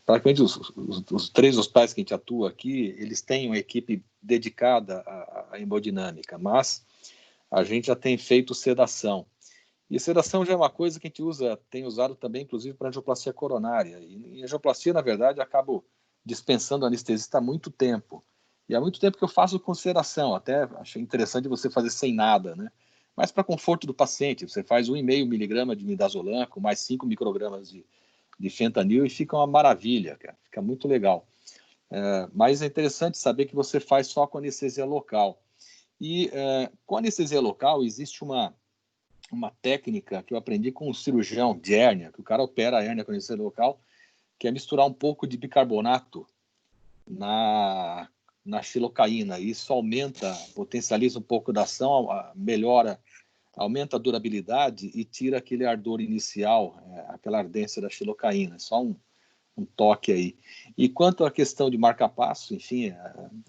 praticamente os 3 hospitais que a gente atua aqui, eles têm uma equipe dedicada à hemodinâmica, mas a gente já tem feito sedação. E sedação já é uma coisa que a gente tem usado também, inclusive, para angioplastia coronária. E angioplastia, na verdade, acabo dispensando o anestesista há muito tempo. E há muito tempo que eu faço consideração, até achei interessante você fazer sem nada, né? Mas para conforto do paciente, você faz 1,5 miligrama de midazolam com mais 5 microgramas de fentanil e fica uma maravilha, cara. Fica muito legal. Mas é interessante saber que você faz só com anestesia local. E com anestesia local existe uma técnica que eu aprendi com um cirurgião de hérnia, que o cara opera a hérnia com anestesia local, que é misturar um pouco de bicarbonato na xilocaína. Isso potencializa um pouco da ação, melhora, aumenta a durabilidade e tira aquele ardor inicial, aquela ardência da xilocaína. É só um toque aí. E quanto à questão de marca-passo, enfim,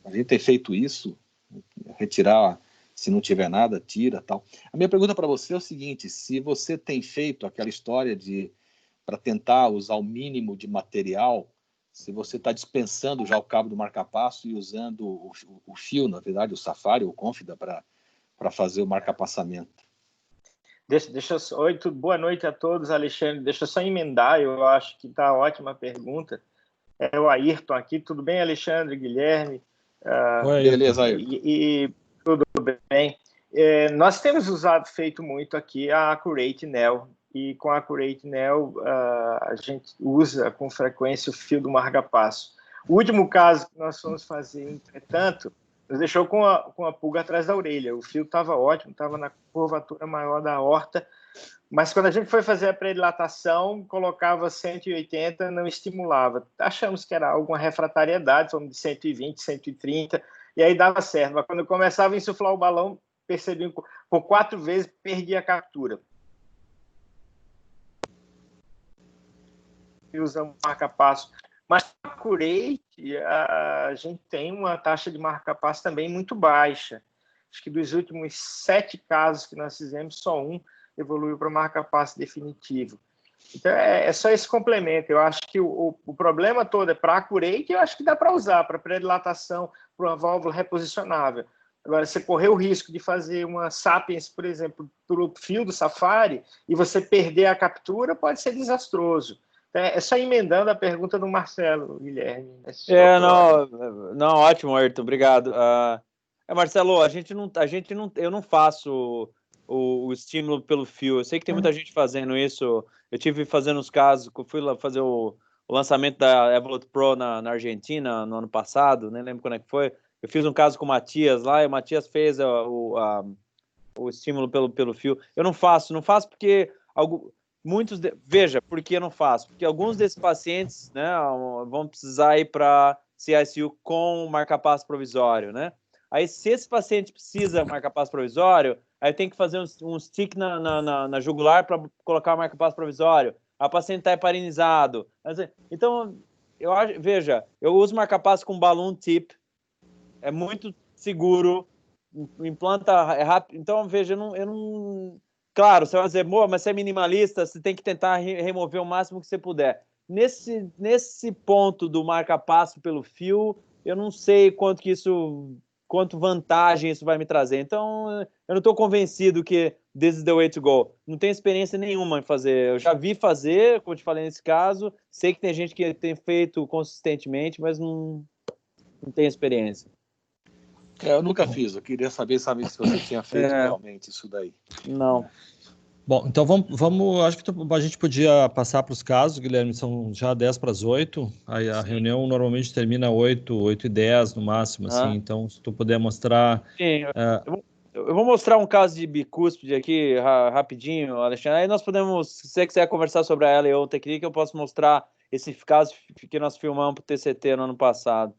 a gente tem feito isso, retirar, se não tiver nada, tira, tal. A minha pergunta para você é o seguinte: se você tem feito aquela história para tentar usar o mínimo de material, se você está dispensando já o cabo do marca-passo e usando o fio, na verdade, o Safari ou o Confida para fazer o marca-passamento. Oi, boa noite a todos, Alexandre. Deixa eu só emendar, eu acho que está ótima a pergunta. É o Ayrton aqui. Tudo bem, Alexandre, Guilherme? Oi, beleza, Ayrton. Tudo bem. Nós temos feito muito aqui a Accurate Nel, e com a Accurate Nel a gente usa com frequência o fio do marca-passo. O último caso que nós fomos fazer, entretanto, nos deixou com a pulga atrás da orelha. O fio estava ótimo, estava na curvatura maior da aorta, mas quando a gente foi fazer a predilatação, colocava 180, não estimulava. Achamos que era alguma refratariedade, fomos de 120, 130, e aí dava certo. Mas quando eu começava a insuflar o balão, percebi que por 4 vezes perdi a captura. E usamos marca-passo. Mas na Accurate, a gente tem uma taxa de marca-passo também muito baixa. Acho que dos últimos 7 casos que nós fizemos, só um evoluiu para marca-passo definitivo. Então, é só esse complemento. Eu acho que o problema todo é para a Accurate, eu acho que dá para usar, para predilatação, para uma válvula reposicionável. Agora, você correr o risco de fazer uma Sapiens, por exemplo, pelo fio do Safari, e você perder a captura, pode ser desastroso. É só emendando a pergunta do Marcelo, Guilherme. Não, ótimo, Ayrton, obrigado. Marcelo, eu não faço o estímulo pelo fio. Eu sei que tem muita gente fazendo isso. Eu tive fazendo os casos, fui lá fazer o lançamento da Evolut Pro na Argentina no ano passado, nem lembro quando é que foi. Eu fiz um caso com o Matias lá, e o Matias fez o estímulo pelo fio. Eu não faço porque veja, por que eu não faço? Porque alguns desses pacientes, né, vão precisar ir para CICU com marca-passo provisório, né? Aí, se esse paciente precisa marca-passo provisório, aí tem que fazer um stick na jugular para colocar o marca-passo provisório. A paciente está heparinizado. Então, veja, eu uso marca-passo com balloon tip, é muito seguro, implanta rápido. Então, veja, eu não... Claro, você vai dizer, mas você é minimalista, você tem que tentar remover o máximo que você puder. Nesse ponto do marca-passo pelo fio, eu não sei quanto vantagem isso vai me trazer. Então, eu não estou convencido que this is the way to go. Não tenho experiência nenhuma em fazer. Eu já vi fazer, como eu te falei nesse caso, sei que tem gente que tem feito consistentemente, mas não tenho experiência. Eu nunca fiz, eu queria saber se você tinha feito realmente isso daí. Não. Bom, então vamos acho que a gente podia passar para os casos, Guilherme, são já 10 para as 8, aí a reunião normalmente termina 8h10 no máximo, assim, então se tu puder mostrar... Sim, eu vou mostrar um caso de bicúspide aqui rapidinho, Alexandre, aí nós podemos, se você quiser conversar sobre a LEO Technique, eu posso mostrar esse caso que nós filmamos para o TCT no ano passado.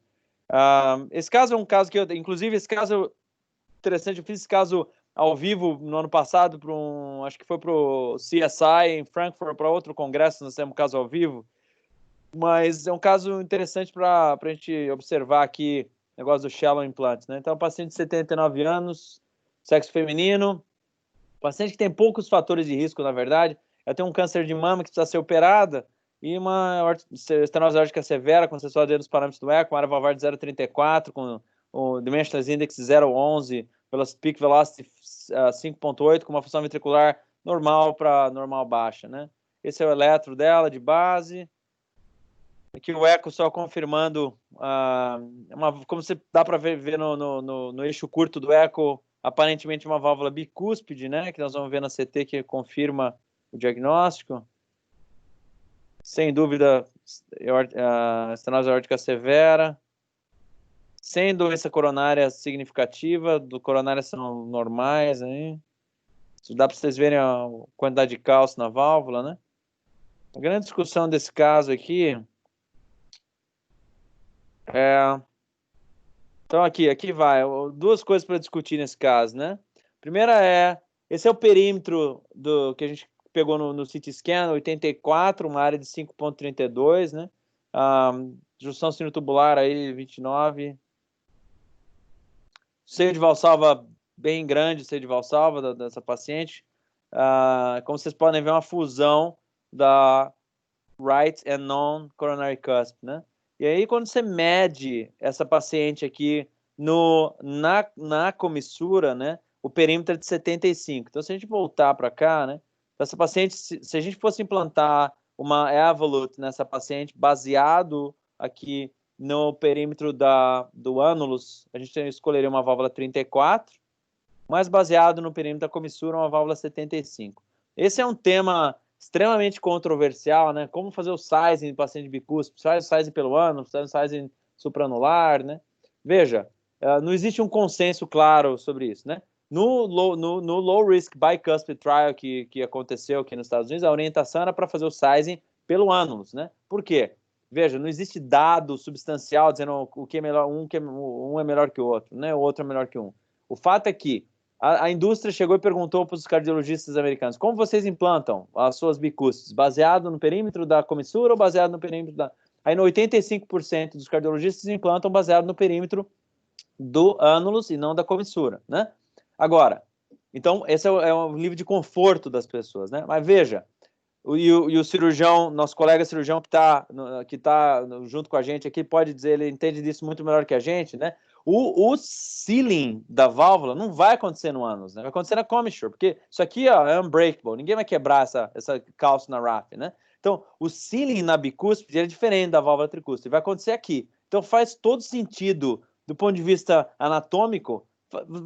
Esse caso é um caso que inclusive esse caso interessante, eu fiz esse caso ao vivo no ano passado, acho que foi para o CSI em Frankfurt, para outro congresso, nós temos um caso ao vivo, mas é um caso interessante para a gente observar aqui o negócio do shallow implant, né? Então, paciente de 79 anos, sexo feminino, paciente que tem poucos fatores de risco, na verdade, ela tem um câncer de mama que precisa ser operada, e uma estenose aórtica severa, com acessório dos parâmetros do eco, uma área valvar de 0,34, com o Dimensionless Index 0,11, Peak Velocity 5,8, com uma função ventricular normal para normal baixa, né? Esse é o eletro dela, de base. Aqui o eco só confirmando, como você dá para ver no eixo curto do eco, aparentemente uma válvula bicúspide, né? Que nós vamos ver na CT que confirma o diagnóstico. Sem dúvida, estenose aórtica severa. Sem doença coronária significativa, coronárias são normais aí. Dá para vocês verem a quantidade de cálcio na válvula, né? A grande discussão desse caso aqui então aqui vai, duas coisas para discutir nesse caso, né? Primeira esse é o perímetro que a gente pegou no CT scan, 84, uma área de 5,32, né? Junção sinotubular aí, 29. Seio de Valsalva bem grande, seio de Valsalva dessa paciente. Como vocês podem ver, uma fusão da right and non-coronary cusp, né? E aí, quando você mede essa paciente aqui na comissura, né? O perímetro é de 75. Então, se a gente voltar para cá, né? Essa paciente, se a gente fosse implantar uma Evolut nessa paciente, baseado aqui no perímetro do ânulus, a gente escolheria uma válvula 34, mas baseado no perímetro da comissura, uma válvula 75. Esse é um tema extremamente controversial, né? Como fazer o sizing em paciente bicúspide, faz o sizing pelo ânus, faz o sizing supranular, né? Veja, não existe um consenso claro sobre isso, né? No low risk bicuspid trial que aconteceu aqui nos Estados Unidos, a orientação era para fazer o sizing pelo ânulus, né? Por quê? Veja, não existe dado substancial dizendo o que é melhor, um é melhor que o outro, né? O outro é melhor que um. O fato é que a indústria chegou e perguntou para os cardiologistas americanos: como vocês implantam as suas bicúspides? Baseado no perímetro da comissura ou baseado no perímetro da... Aí, 85% dos cardiologistas implantam baseado no perímetro do ânulus e não da comissura, né? Agora, então, esse é um nível de conforto das pessoas, né? Mas veja, e o cirurgião, nosso colega cirurgião que tá junto com a gente aqui, pode dizer, ele entende disso muito melhor que a gente, né? O sealing da válvula não vai acontecer no ânus, né? Vai acontecer na commissure, porque isso aqui é unbreakable, ninguém vai quebrar essa cálcio na RAF, né? Então, o sealing na bicúspide é diferente da válvula tricúspide, vai acontecer aqui. Então, faz todo sentido, do ponto de vista anatômico,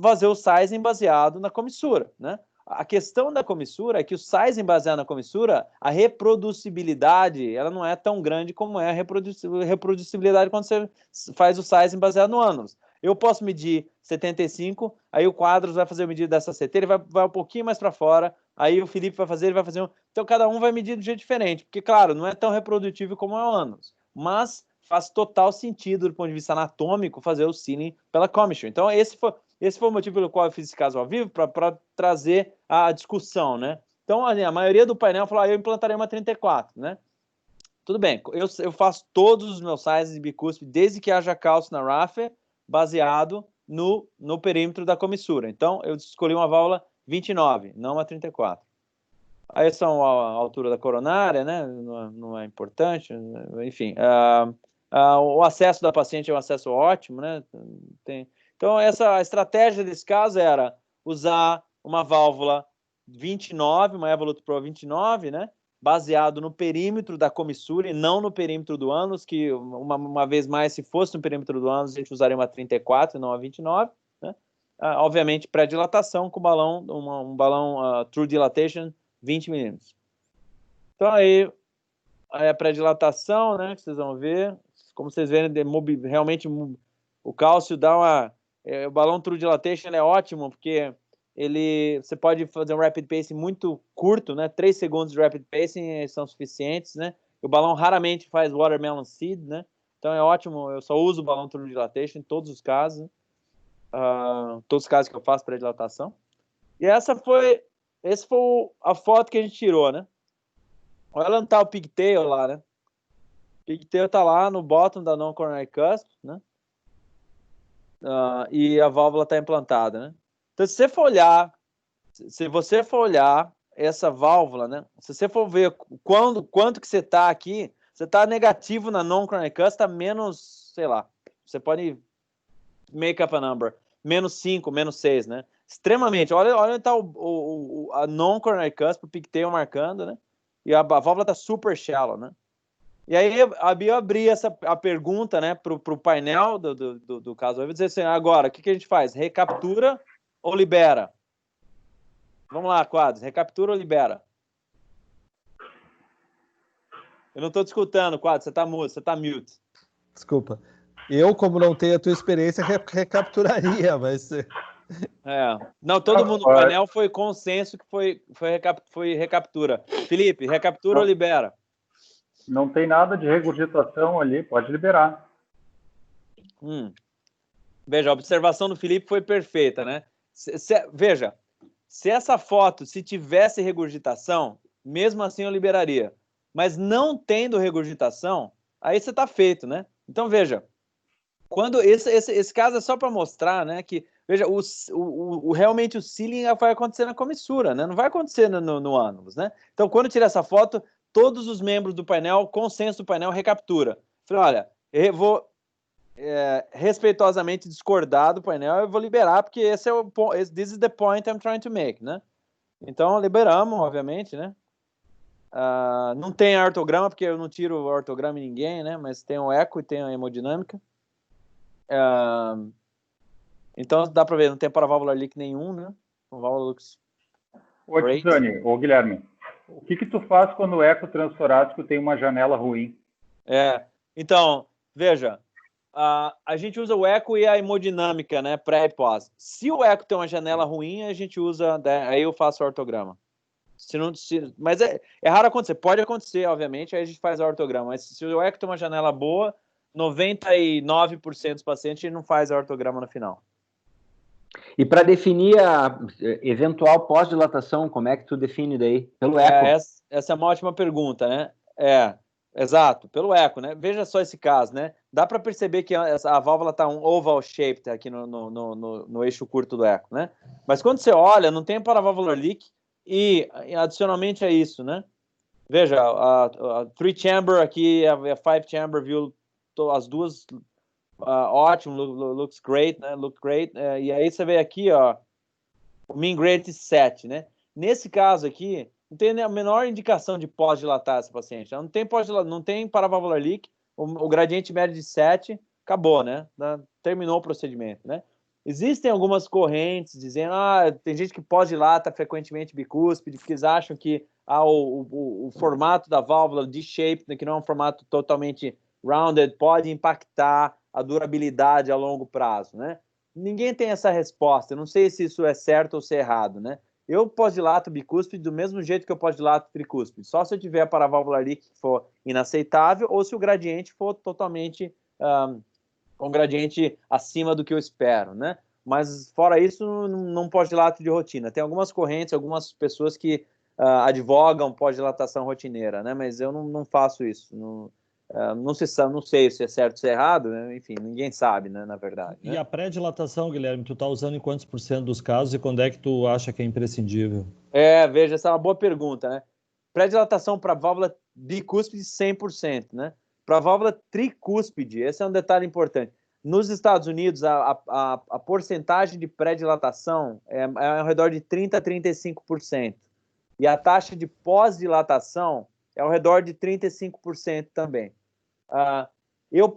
fazer o sizing baseado na comissura, né? A questão da comissura é que o sizing baseado na comissura, a reproducibilidade, ela não é tão grande como é a reproducibilidade quando você faz o sizing baseado no ânus. Eu posso medir 75, aí o Quadros vai fazer a medida dessa CT, ele vai um pouquinho mais para fora, aí o Felipe vai fazer, ele vai fazer um... Então, cada um vai medir de um jeito diferente, porque, claro, não é tão reprodutivo como é o ânus, mas faz total sentido, do ponto de vista anatômico, fazer o sealing pela commissure. Então, esse foi o motivo pelo qual eu fiz esse caso ao vivo, para trazer a discussão, né? Então, a maioria do painel falou, eu implantarei uma 34, né? Tudo bem, eu faço todos os meus sizes de bicúspide, desde que haja cálcio na RAF, baseado no perímetro da comissura. Então, eu escolhi uma válvula 29, não uma 34. Aí são a altura da coronária, né? Não é importante, enfim. O acesso da paciente é um acesso ótimo, né? Então, a estratégia desse caso era usar uma válvula 29, uma Evolut Pro 29, né? Baseado no perímetro da comissura e não no perímetro do ânus, que uma vez mais, se fosse no perímetro do ânus, a gente usaria uma 34 e não uma 29, né? Obviamente, pré-dilatação com um balão True Dilatation 20 milímetros. Então, aí a pré-dilatação, né, que vocês vão ver, como vocês verem, realmente o cálcio dá uma... o balão True Dilatation é ótimo, porque você pode fazer um rapid pacing muito curto, né? 3 segundos de rapid pacing são suficientes, né? O balão raramente faz watermelon seed, né? Então é ótimo, eu só uso o balão True Dilatation em todos os casos, né? Todos os casos que eu faço pré-dilatação. E essa foi a foto que a gente tirou, né? Olha onde tá o pigtail lá, né? O pigtail tá lá no bottom da non-coronary cusp, né? E a válvula tá implantada, né? Então, se você for olhar essa válvula, né? Se você for ver quanto que você tá aqui, você tá negativo na non-coronary cusp, tá menos, sei lá, você pode make up a number, menos 5, menos 6, né? Extremamente. Olha onde tá a non-coronary cusp, o pigtail marcando, né? E a válvula tá super shallow, né? E aí eu abri a pergunta, né, para o painel do caso. Eu vou dizer assim, agora, o que a gente faz? Recaptura ou libera? Vamos lá, Quadros, recaptura ou libera? Eu não estou te escutando, Quadros, você está mudo, você está mute. Desculpa. Eu, como não tenho a tua experiência, recapturaria, mas... Não, todo mundo no painel foi consenso que foi recaptura. Felipe, recaptura ou libera? Não tem nada de regurgitação ali, pode liberar. Veja, a observação do Felipe foi perfeita, né? Veja, se essa foto, se tivesse regurgitação, mesmo assim eu liberaria. Mas não tendo regurgitação, aí você está feito, né? Então, veja, quando esse caso é só para mostrar, né, que, veja, realmente o sealing vai acontecer na comissura, né? Não vai acontecer no ânulus, né? Então, quando tirar essa foto, todos os membros do painel, consenso do painel, recaptura. Falei, olha, eu vou respeitosamente discordar do painel, eu vou liberar, porque esse é o this is the point I'm trying to make, né? Então, liberamos, obviamente, né? Não tem ortograma, porque eu não tiro ortograma em ninguém, né? Mas tem o eco e tem a hemodinâmica. Então, dá para ver, não tem paraválvular leak nenhum, né? O válvula looks Ô, Tizani, ô Guilherme, o que tu faz quando o eco transtorácico tem uma janela ruim? Então, veja, a gente usa o eco e a hemodinâmica, né? Pré e pós. Se o eco tem uma janela ruim, a gente usa, aí eu faço o ortograma. Mas é raro acontecer. Pode acontecer, obviamente, aí a gente faz a ortograma. Mas se o eco tem uma janela boa, 99% dos pacientes não faz a ortograma no final. E para definir a eventual pós-dilatação, como é que tu define daí? Pelo eco? Essa é uma ótima pergunta, né? Exato, pelo eco, né? Veja só esse caso, né? Dá para perceber que a válvula está um oval shaped aqui no eixo curto do eco, né? Mas quando você olha, não tem paraválvular leak e adicionalmente a isso, né? Veja, a 3-chamber aqui, a 5-chamber, viu as duas, ótimo, looks great, né? Look great. E aí você vê aqui, ó, o mean grade 7, né? Nesse caso aqui, não tem a menor indicação de pós-dilatar essa paciente. Ela não tem paraválvular leak, o gradiente médio de 7, acabou, né? Terminou o procedimento, né? Existem algumas correntes dizendo, tem gente que pós-dilata frequentemente bicúspide, porque eles acham que o formato da válvula D-shaped, né, que não é um formato totalmente rounded, pode impactar a durabilidade a longo prazo, né? Ninguém tem essa resposta. Eu não sei se isso é certo ou se é errado, né? Eu pós-dilato bicúspide do mesmo jeito que eu pós-dilato tricúspide. Só se eu tiver a paraválvula leak que for inaceitável ou se o gradiente for totalmente um gradiente acima do que eu espero, né? Mas fora isso, não pós-dilato de rotina. Tem algumas correntes, algumas pessoas que advogam pós-dilatação rotineira, né? Mas eu não faço isso. Não sei se é certo ou se é errado, né? Enfim, ninguém sabe, né, na verdade. E né? a pré-dilatação, Guilherme, tu tá usando em quantos % dos casos e quando é que tu acha que é imprescindível? Veja, essa é uma boa pergunta, né? Pré-dilatação para válvula bicúspide, 100%, né? Para válvula tricúspide, esse é um detalhe importante. Nos Estados Unidos, a porcentagem de pré-dilatação é ao redor de 30% a 35%. E a taxa de pós-dilatação é ao redor de 35% também. Eu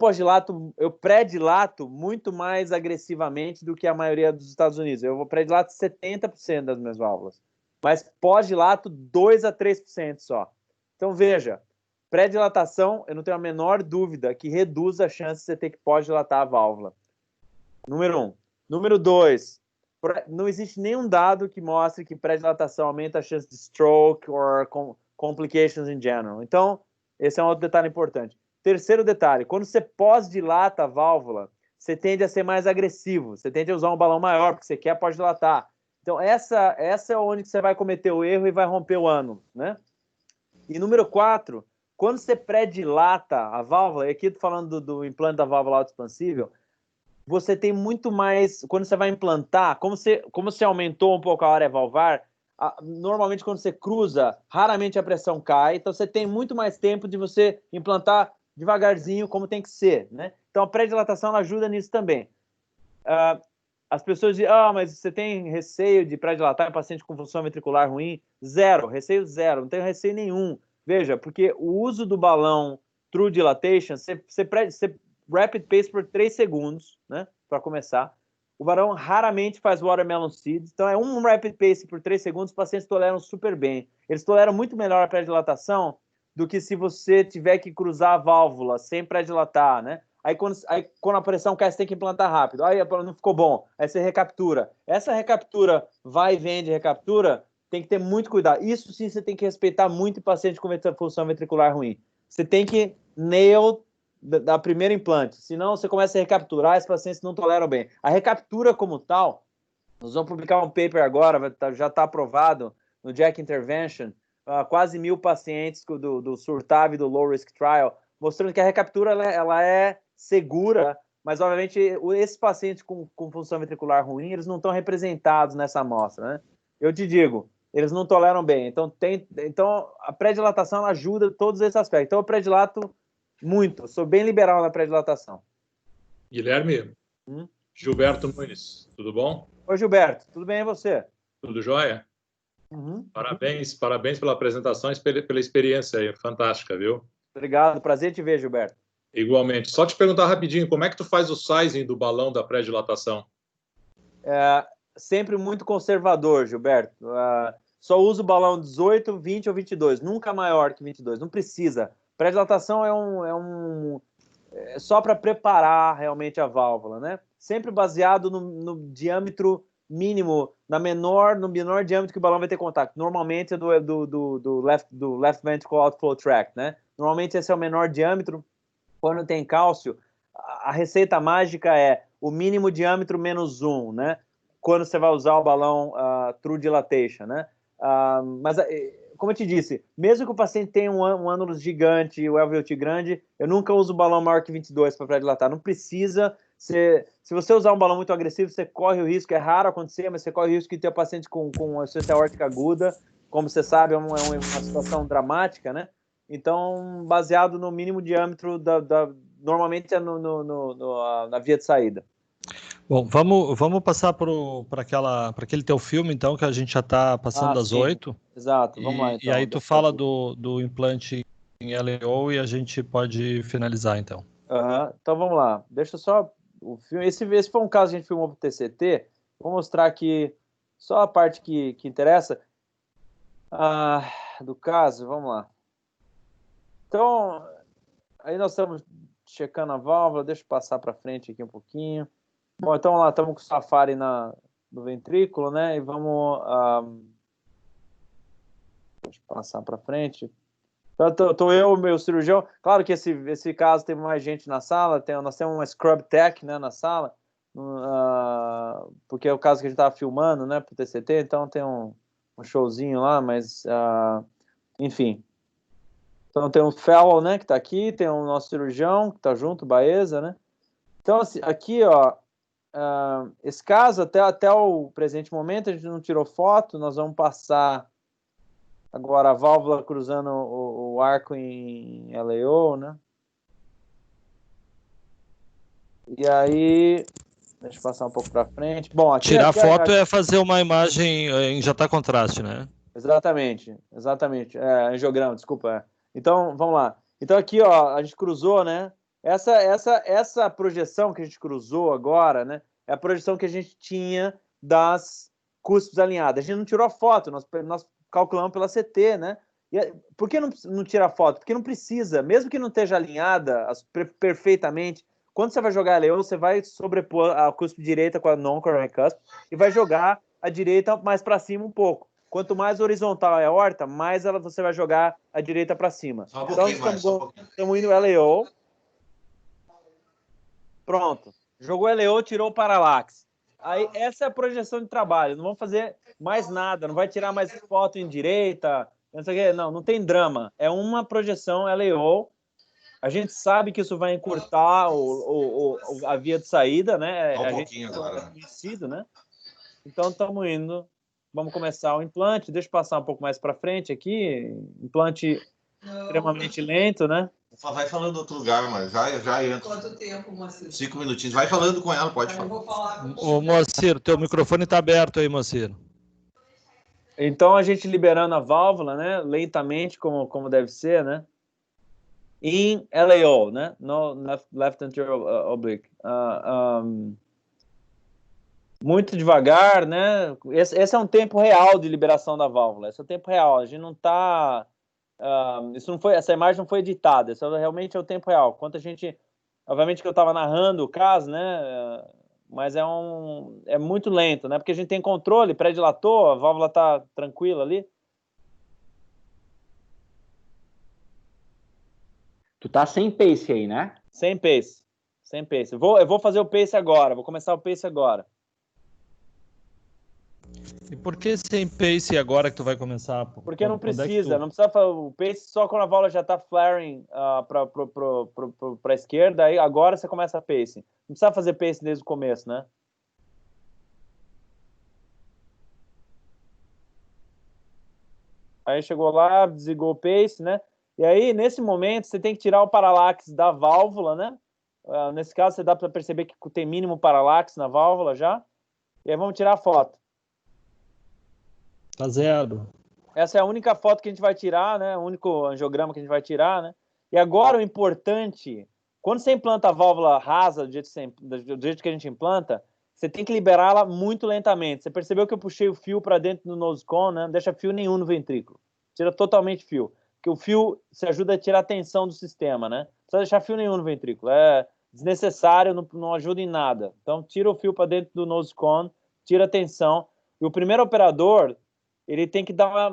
pré-dilato muito mais agressivamente do que a maioria dos Estados Unidos. Eu pré-dilato 70% das minhas válvulas. Mas pós-dilato 2% a 3% só. Então, veja, pré-dilatação, eu não tenho a menor dúvida que reduz a chance de você ter que pós-dilatar a válvula. Número 1. Número 2, não existe nenhum dado que mostre que pré-dilatação aumenta a chance de stroke ou complications in general. Então, esse é um outro detalhe importante. Terceiro detalhe, quando você pós-dilata a válvula, você tende a ser mais agressivo, você tende a usar um balão maior, porque você quer pós-dilatar. Então, essa é onde você vai cometer o erro e vai romper o ânus, né? E número 4, quando você pré-dilata a válvula, e aqui estou falando do implante da válvula autoexpansível, você tem muito mais, quando você vai implantar, como você aumentou um pouco a área valvar, normalmente quando você cruza, raramente a pressão cai, então você tem muito mais tempo de você implantar devagarzinho, como tem que ser, né? Então a pré-dilatação ela ajuda nisso também. As pessoas dizem, mas você tem receio de pré-dilatar em paciente com função ventricular ruim? Zero, receio zero, não tenho receio nenhum. Veja, porque o uso do balão true dilatation, você rapid pace por 3 segundos, né? Para começar. O varão raramente faz watermelon seeds, então é um rapid pace por 3 segundos, os pacientes toleram super bem. Eles toleram muito melhor a pré-dilatação do que se você tiver que cruzar a válvula sem pré-dilatar, né? Aí quando a pressão cai, você tem que implantar rápido. Aí não ficou bom, aí você recaptura. Essa recaptura, vai e vem de recaptura, tem que ter muito cuidado. Isso sim você tem que respeitar muito em paciente com função ventricular ruim. Você tem que nail da primeira implante, senão você começa a recapturar, esses pacientes não toleram bem. A recaptura como tal, nós vamos publicar um paper agora, já está aprovado no JACC Intervention, quase 1.000 pacientes do SURTAV e do Low Risk Trial, mostrando que a recaptura ela é segura, mas obviamente esses pacientes com função ventricular ruim, eles não estão representados nessa amostra, né? Eu te digo, eles não toleram bem. Então a pré-dilatação ela ajuda todos esses aspectos. Então eu pré-dilato muito, sou bem liberal na pré-dilatação. Guilherme, Gilberto Nunes, tudo bom? Oi, Gilberto, tudo bem e você? Tudo jóia? Parabéns pela apresentação e pela experiência aí, fantástica, viu? Obrigado, prazer te ver, Gilberto. Igualmente. Só te perguntar rapidinho, como é que tu faz o sizing do balão da pré-dilatação? Sempre muito conservador, Gilberto. Só uso o balão 18, 20 ou 22, nunca maior que 22, não precisa. Pré-dilatação é só para preparar realmente a válvula, né? Sempre baseado no diâmetro mínimo, no menor diâmetro que o balão vai ter contato. Normalmente é do left ventricle outflow tract, né? Normalmente esse é o menor diâmetro. Quando tem cálcio, a receita mágica é o mínimo diâmetro menos 1, né? Quando você vai usar o balão true dilatation, né? Mas, como eu te disse, mesmo que o paciente tenha um ânulus gigante, o LVOT grande, eu nunca uso balão maior que 22 para pré-dilatar. Não precisa. Se você usar um balão muito agressivo, você corre o risco, é raro acontecer, mas você corre o risco de ter o paciente com insuficiência aórtica aguda. Como você sabe, é uma situação dramática, né? Então, baseado no mínimo diâmetro, normalmente é na via de saída. Bom, vamos passar para aquele teu filme, então, que a gente já está passando das 8. Exato, vamos lá, então. E aí tu fala do implante em LAO e a gente pode finalizar, então. Então, vamos lá. Deixa só o filme. Esse foi um caso que a gente filmou para o TCT. Vou mostrar aqui só a parte que interessa do caso. Vamos lá. Então, aí nós estamos checando a válvula. Deixa eu passar para frente aqui um pouquinho. Bom, então lá, estamos com o Safari no ventrículo, né? E vamos... deixa eu passar para frente. Estou eu, meu cirurgião. Claro que esse caso tem mais gente na sala. Nós temos uma Scrub Tech, né, na sala. Porque é o caso que a gente estava filmando, né, para o TCT. Então tem um showzinho lá, mas... enfim. Então tem o Fellow, né, que está aqui. Tem o nosso cirurgião, que está junto, Baeza, né? Então, assim, aqui, ó... esse caso, até o presente momento, a gente não tirou foto. Nós vamos passar agora a válvula cruzando o arco em LAO, né? E aí, deixa eu passar um pouco para frente. Bom, tirar foto é fazer uma imagem em injetar contraste, né? Exatamente. Angiograma, desculpa. Então, vamos lá. Então aqui, ó, a gente cruzou, né? Essa projeção que a gente cruzou agora, né, é a projeção que a gente tinha das cúspides alinhadas. A gente não tirou a foto, nós calculamos pela CT, né? Por que não tira a foto? Porque não precisa, mesmo que não esteja alinhada perfeitamente, quando você vai jogar a LAO, você vai sobrepor a cúspide direita com a non-coronary cusp e vai jogar a direita mais para cima um pouco. Quanto mais horizontal é a aorta, mais você vai jogar a direita para cima. Então, estamos indo LAO. Pronto. Jogou LAO, tirou o paralaxe. Aí, essa é a projeção de trabalho. Não vamos fazer mais nada. Não vai tirar mais foto em direita. Não tem drama. É uma projeção LAO. A gente sabe que isso vai encurtar a via de saída, né? Um pouquinho agora. Conhecido, né? Então, estamos indo. Vamos começar o implante. Deixa eu passar um pouco mais para frente aqui. Implante extremamente lento, né? Vai falando outro lugar, mas já entra. Quanto tempo, Moacir? 5 minutinhos. Vai falando com ela, pode falar. Eu vou falar. Ô, Moacir, teu microfone está aberto aí, Moacir. Então, a gente liberando a válvula, né? Lentamente, como deve ser, né? in LAO, né? No left anterior oblique. Muito devagar, né? Esse é um tempo real de liberação da válvula. Esse é o tempo real. A gente não está... essa imagem não foi editada. Isso realmente é o tempo real. Quanto a gente... Obviamente que eu estava narrando o caso, né? Mas é muito lento, né? Porque a gente tem controle, pré-dilatou, a válvula está tranquila ali. Tu tá sem pace aí, né? Sem pace. Sem pace. Eu vou fazer o pace agora. Vou começar o pace agora. E por que sem pace agora que tu vai começar? Porque não precisa. Não precisa fazer o pace só quando a válvula já está flaring para a esquerda. Aí agora você começa a pace. Não precisa fazer pace desde o começo, né? Aí chegou lá, desligou o pace, né? E aí, nesse momento, você tem que tirar o paralaxe da válvula, né? Nesse caso, você dá para perceber que tem mínimo paralaxe na válvula já. E aí vamos tirar a foto. Tá zero. Essa é a única foto que a gente vai tirar, né? O único angiograma que a gente vai tirar, né? E agora o importante, quando você implanta a válvula rasa do jeito que a gente implanta, você tem que liberá-la muito lentamente. Você percebeu que eu puxei o fio para dentro do nose cone, né? Não deixa fio nenhum no ventrículo. Tira totalmente fio. Porque o fio se ajuda a tirar a tensão do sistema, né? Não precisa deixar fio nenhum no ventrículo. É desnecessário, não ajuda em nada. Então, tira o fio para dentro do nose cone, tira a tensão. E o primeiro operador, ele tem que dar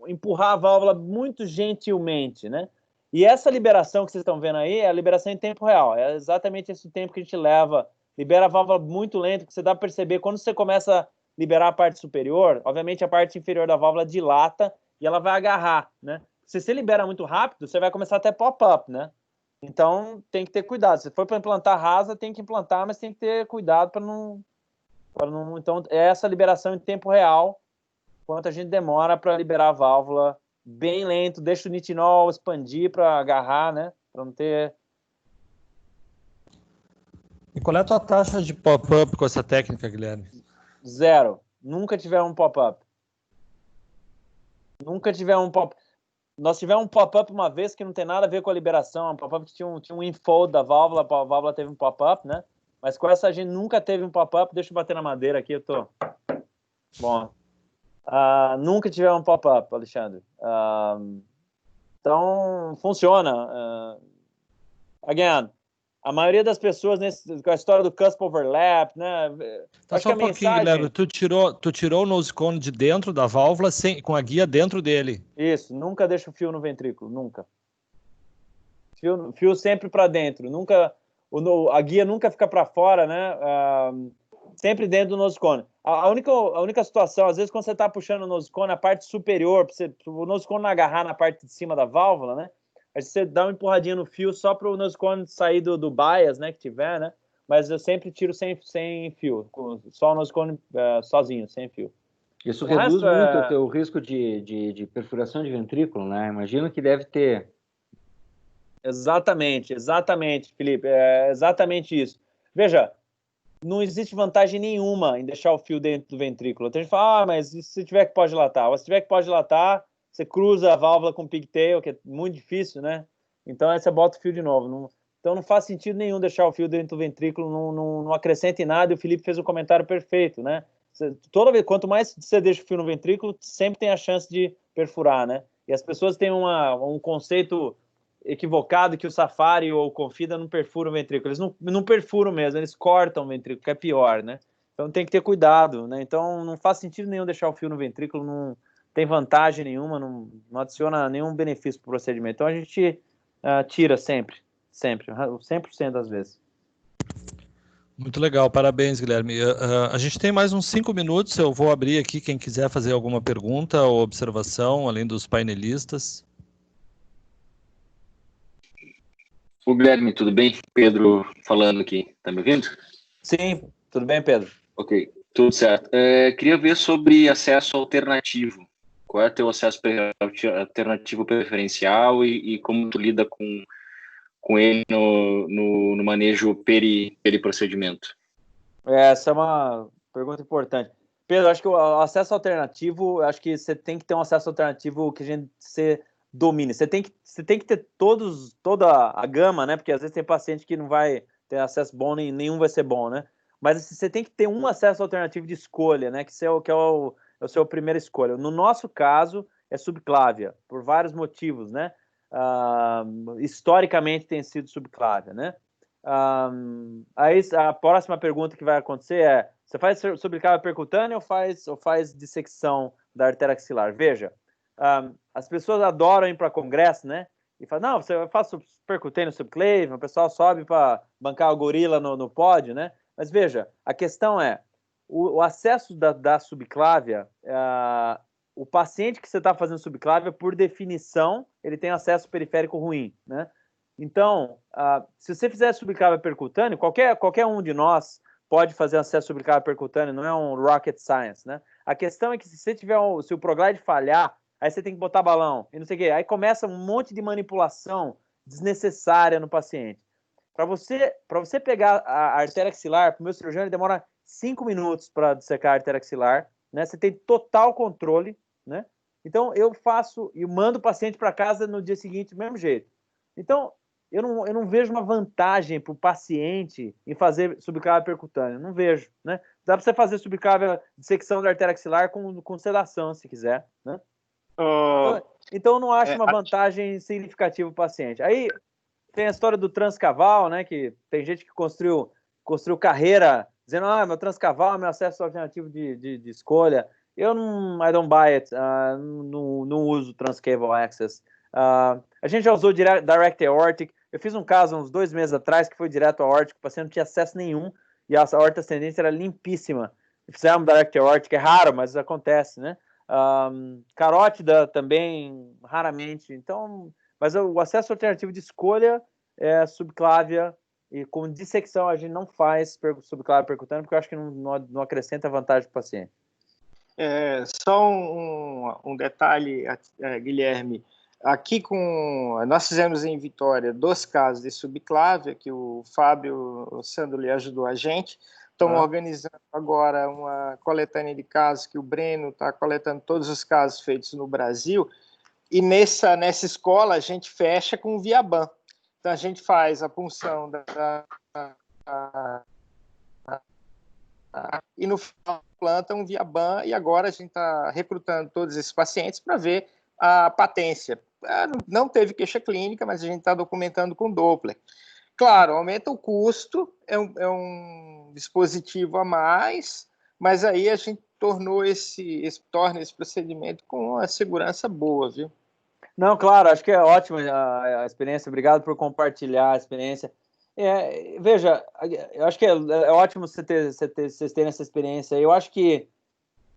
empurrar a válvula muito gentilmente, né? E essa liberação que vocês estão vendo aí é a liberação em tempo real. É exatamente esse tempo que a gente leva. Libera a válvula muito lento, que você dá para perceber. Quando você começa a liberar a parte superior, obviamente a parte inferior da válvula dilata e ela vai agarrar, né? Se você libera muito rápido, você vai começar até pop-up, né? Então, tem que ter cuidado. Se for para implantar rasa, tem que implantar, mas tem que ter cuidado para não... Então, é essa liberação em tempo real, quanto a gente demora para liberar a válvula bem lento, deixa o nitinol expandir para agarrar, né? Para não ter... E qual é a tua taxa de pop-up com essa técnica, Guilherme? 0. Nunca tiver um pop-up. Nunca tiver um pop-up. Nós tivemos um pop-up uma vez que não tem nada a ver com a liberação. Um pop-up que tinha um infold da válvula, a válvula teve um pop-up, né? Mas com essa a gente nunca teve um pop-up. Deixa eu bater na madeira aqui, eu tô... Bom. Nunca tivemos um pop-up, Alexandre. Então, funciona. Again, a maioria das pessoas, com a história do cusp overlap, né? Tá, só um pouquinho, Guilherme. Tu tirou o nose cone de dentro da válvula com a guia dentro dele. Isso, nunca deixa o fio no ventrículo, nunca. Fio sempre para dentro, nunca... A guia nunca fica para fora, né? Sempre dentro do nose cone. A única situação, às vezes, quando você está puxando o nose cone, a parte superior, o nose cone não agarrar na parte de cima da válvula, né? Aí você dá uma empurradinha no fio só para o nose cone sair do bias, né? Que tiver, né? Mas eu sempre tiro sem fio, só o nose cone sozinho, sem fio. Isso reduz muito o teu risco de perfuração de ventrículo, né? Imagino que deve ter... Exatamente, Felipe. É exatamente isso. Veja, não existe vantagem nenhuma em deixar o fio dentro do ventrículo. Então a gente fala, mas se tiver que pode dilatar? Se tiver que pode dilatar, você cruza a válvula com pigtail, que é muito difícil, né? Então aí você bota o fio de novo. Então não faz sentido nenhum deixar o fio dentro do ventrículo, não acrescenta em nada, e o Felipe fez um comentário perfeito, né? Toda vez, quanto mais você deixa o fio no ventrículo, sempre tem a chance de perfurar, né? E as pessoas têm um conceito equivocado que o Safari ou o Confida não perfuram o ventrículo. Eles não perfuram mesmo, eles cortam o ventrículo, que é pior, né? Então tem que ter cuidado, né? Então não faz sentido nenhum deixar o fio no ventrículo, não tem vantagem nenhuma, não adiciona nenhum benefício para o procedimento. Então a gente tira sempre, 100% das vezes. Muito legal, parabéns, Guilherme. A gente tem mais uns 5 minutos, eu vou abrir aqui quem quiser fazer alguma pergunta ou observação, além dos painelistas. O Guilherme, tudo bem? Pedro falando aqui, tá me ouvindo? Sim, tudo bem, Pedro? Ok, tudo certo. Queria ver sobre acesso alternativo. Qual é o teu acesso alternativo preferencial e como tu lida com ele no manejo periprocedimento? Essa é uma pergunta importante. Pedro, acho que o acesso alternativo, acho que você tem que ter um acesso alternativo que domine. Você tem que ter toda a gama, né? Porque às vezes tem paciente que não vai ter acesso bom, nenhum vai ser bom, né? Mas assim, você tem que ter um acesso alternativo de escolha, né? Que é o seu primeira escolha. No nosso caso, é subclávia, por vários motivos, né? Historicamente tem sido subclávia, né? Aí a próxima pergunta que vai acontecer é: você faz subclávia percutânea ou faz dissecção da artéria axilar? Veja, as pessoas adoram ir para congresso, né? E falam, não, você faz percutâneo subclave, o pessoal sobe para bancar o gorila no pódio, né? Mas veja, a questão é, o acesso da subclávia, o paciente que você está fazendo subclávia, por definição, ele tem acesso periférico ruim, né? Então, se você fizer subclávia percutânea, qualquer um de nós pode fazer acesso subclávia percutânea, não é um rocket science, né? A questão é que se o ProGlide falhar, aí você tem que botar balão e não sei o quê. Aí começa um monte de manipulação desnecessária no paciente. Para você pegar a artéria axilar, para o meu cirurgião, ele demora 5 minutos para dissecar a artéria axilar, né? Você tem total controle, né? Então, eu mando o paciente para casa no dia seguinte do mesmo jeito. Então, eu não vejo uma vantagem para o paciente em fazer subclávia percutânea. Não vejo, né? Dá para você fazer subclávia dissecção da artéria axilar com sedação, se quiser, né? Então, eu não acho uma vantagem significativa para o paciente. Aí, tem a história do transcaval, né? Que tem gente que construiu carreira dizendo, meu transcaval é meu acesso alternativo de escolha. Eu I don't buy it, não uso transcaval access. A gente já usou direct aortic. Eu fiz um caso uns 2 meses atrás que foi direto aórtico, o paciente não tinha acesso nenhum e a aorta ascendente era limpíssima. Fizemos direct aortic, é raro, mas acontece, né? Carótida também, raramente. Então, mas o acesso alternativo de escolha é subclávia, e com dissecção a gente não faz subclávia percutânea, porque eu acho que não acrescenta vantagem para o paciente. Só um detalhe, Guilherme. Aqui nós fizemos em Vitória 2 casos de subclávia, que o Fábio Sandoli ajudou a gente. Estamos organizando agora uma coletânea de casos, que o Breno está coletando todos os casos feitos no Brasil. E nessa escola a gente fecha com o Viaban. Então a gente faz a punção e no final planta um Viaban, e agora a gente está recrutando todos esses pacientes para ver a patência. Não teve queixa clínica, mas a gente está documentando com Doppler. Claro, aumenta o custo, é um dispositivo a mais, mas aí a gente torna esse procedimento com uma segurança boa, viu? Não, claro, acho que é ótima a experiência. Obrigado por compartilhar a experiência. Veja, eu acho que é ótimo vocês terem essa experiência. Eu acho que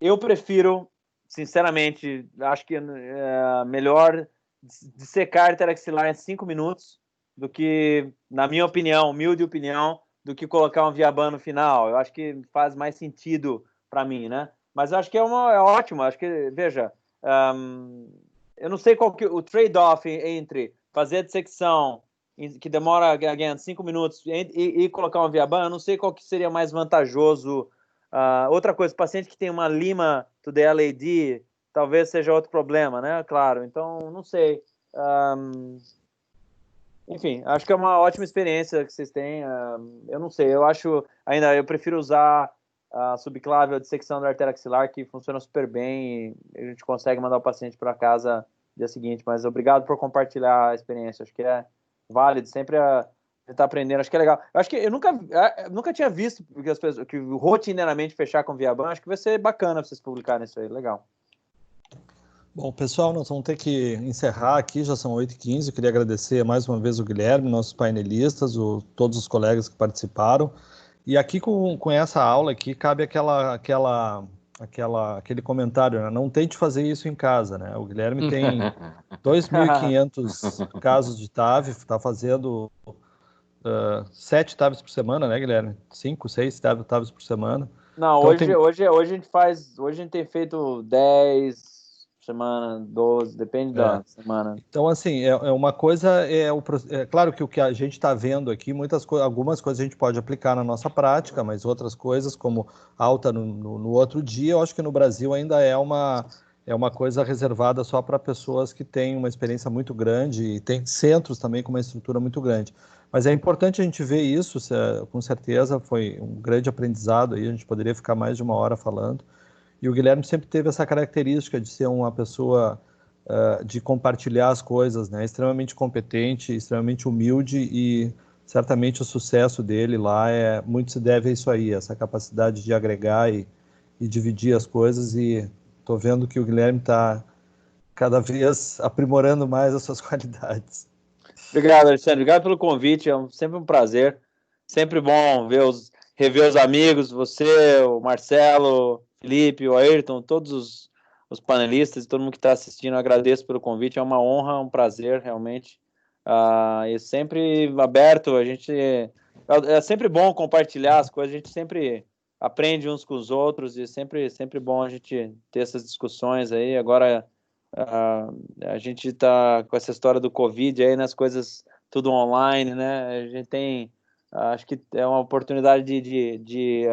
eu prefiro, sinceramente, acho que é melhor dissecar a artéria axilar em 5 minutos do que, na minha opinião, humilde opinião, do que colocar um Viaban no final. Eu acho que faz mais sentido para mim, né? Mas eu acho que é ótimo. Acho que, veja, eu não sei qual que o trade-off entre fazer a dissecção, que demora, again, 5 minutos, e colocar um Viaban. Eu não sei qual que seria mais vantajoso. Outra coisa, paciente que tem uma lima to the LAD, talvez seja outro problema, né? Claro, então, não sei. Enfim, acho que é uma ótima experiência que vocês têm. Eu não sei, eu prefiro usar a subclávia de secção da artéria axilar, que funciona super bem e a gente consegue mandar o paciente para casa no dia seguinte. Mas obrigado por compartilhar a experiência. Acho que é válido, sempre está aprendendo. Acho que é legal. Acho que eu nunca tinha visto que rotineiramente fechar com Viaban. Acho que vai ser bacana vocês publicarem isso aí. Legal. Bom, pessoal, nós vamos ter que encerrar aqui, já são 8h15. Eu queria agradecer mais uma vez o Guilherme, nossos painelistas, todos os colegas que participaram. E aqui com essa aula aqui cabe aquele comentário, né? Não tente fazer isso em casa, né? O Guilherme tem 2.500 casos de TAV, está fazendo 7 TAVs por semana, né, Guilherme? 5, 6 TAVs por semana. Não, então, hoje a gente tem feito 10 semana, 12, depende da semana. Então, assim, uma coisa é claro que o que a gente está vendo aqui, algumas coisas a gente pode aplicar na nossa prática, mas outras coisas, como alta no outro dia, eu acho que no Brasil ainda é é uma coisa reservada só para pessoas que têm uma experiência muito grande e tem centros também com uma estrutura muito grande. Mas é importante a gente ver isso, com certeza foi um grande aprendizado, aí a gente poderia ficar mais de uma hora falando. E o Guilherme sempre teve essa característica de ser uma pessoa de compartilhar as coisas, né? Extremamente competente, extremamente humilde, e certamente o sucesso dele lá muito se deve a isso aí, essa capacidade de agregar e dividir as coisas, e estou vendo que o Guilherme está cada vez aprimorando mais as suas qualidades. Obrigado, Alexandre. Obrigado pelo convite. Sempre um prazer. Sempre bom rever os amigos, você, o Marcelo, o Felipe, o Ayrton, todos os panelistas e todo mundo que está assistindo. Eu agradeço pelo convite. É uma honra, um prazer, realmente. E sempre aberto. É sempre bom compartilhar as coisas. A gente sempre aprende uns com os outros, e sempre bom a gente ter essas discussões aí. Agora a gente está com essa história do Covid aí, nas coisas tudo online, né? A gente tem, acho que é uma oportunidade de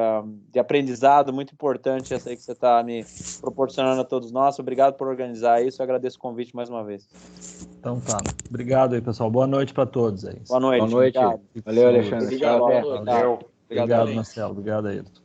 aprendizado muito importante essa aí que você está me proporcionando a todos nós. Obrigado por organizar isso. Eu agradeço o convite mais uma vez. Então tá. Obrigado aí, pessoal. Boa noite para todos aí. Boa noite. Boa noite. Obrigado. Valeu, Alexandre. Obrigado. Obrigado. Obrigado, Marcelo. Obrigado, Ayrton.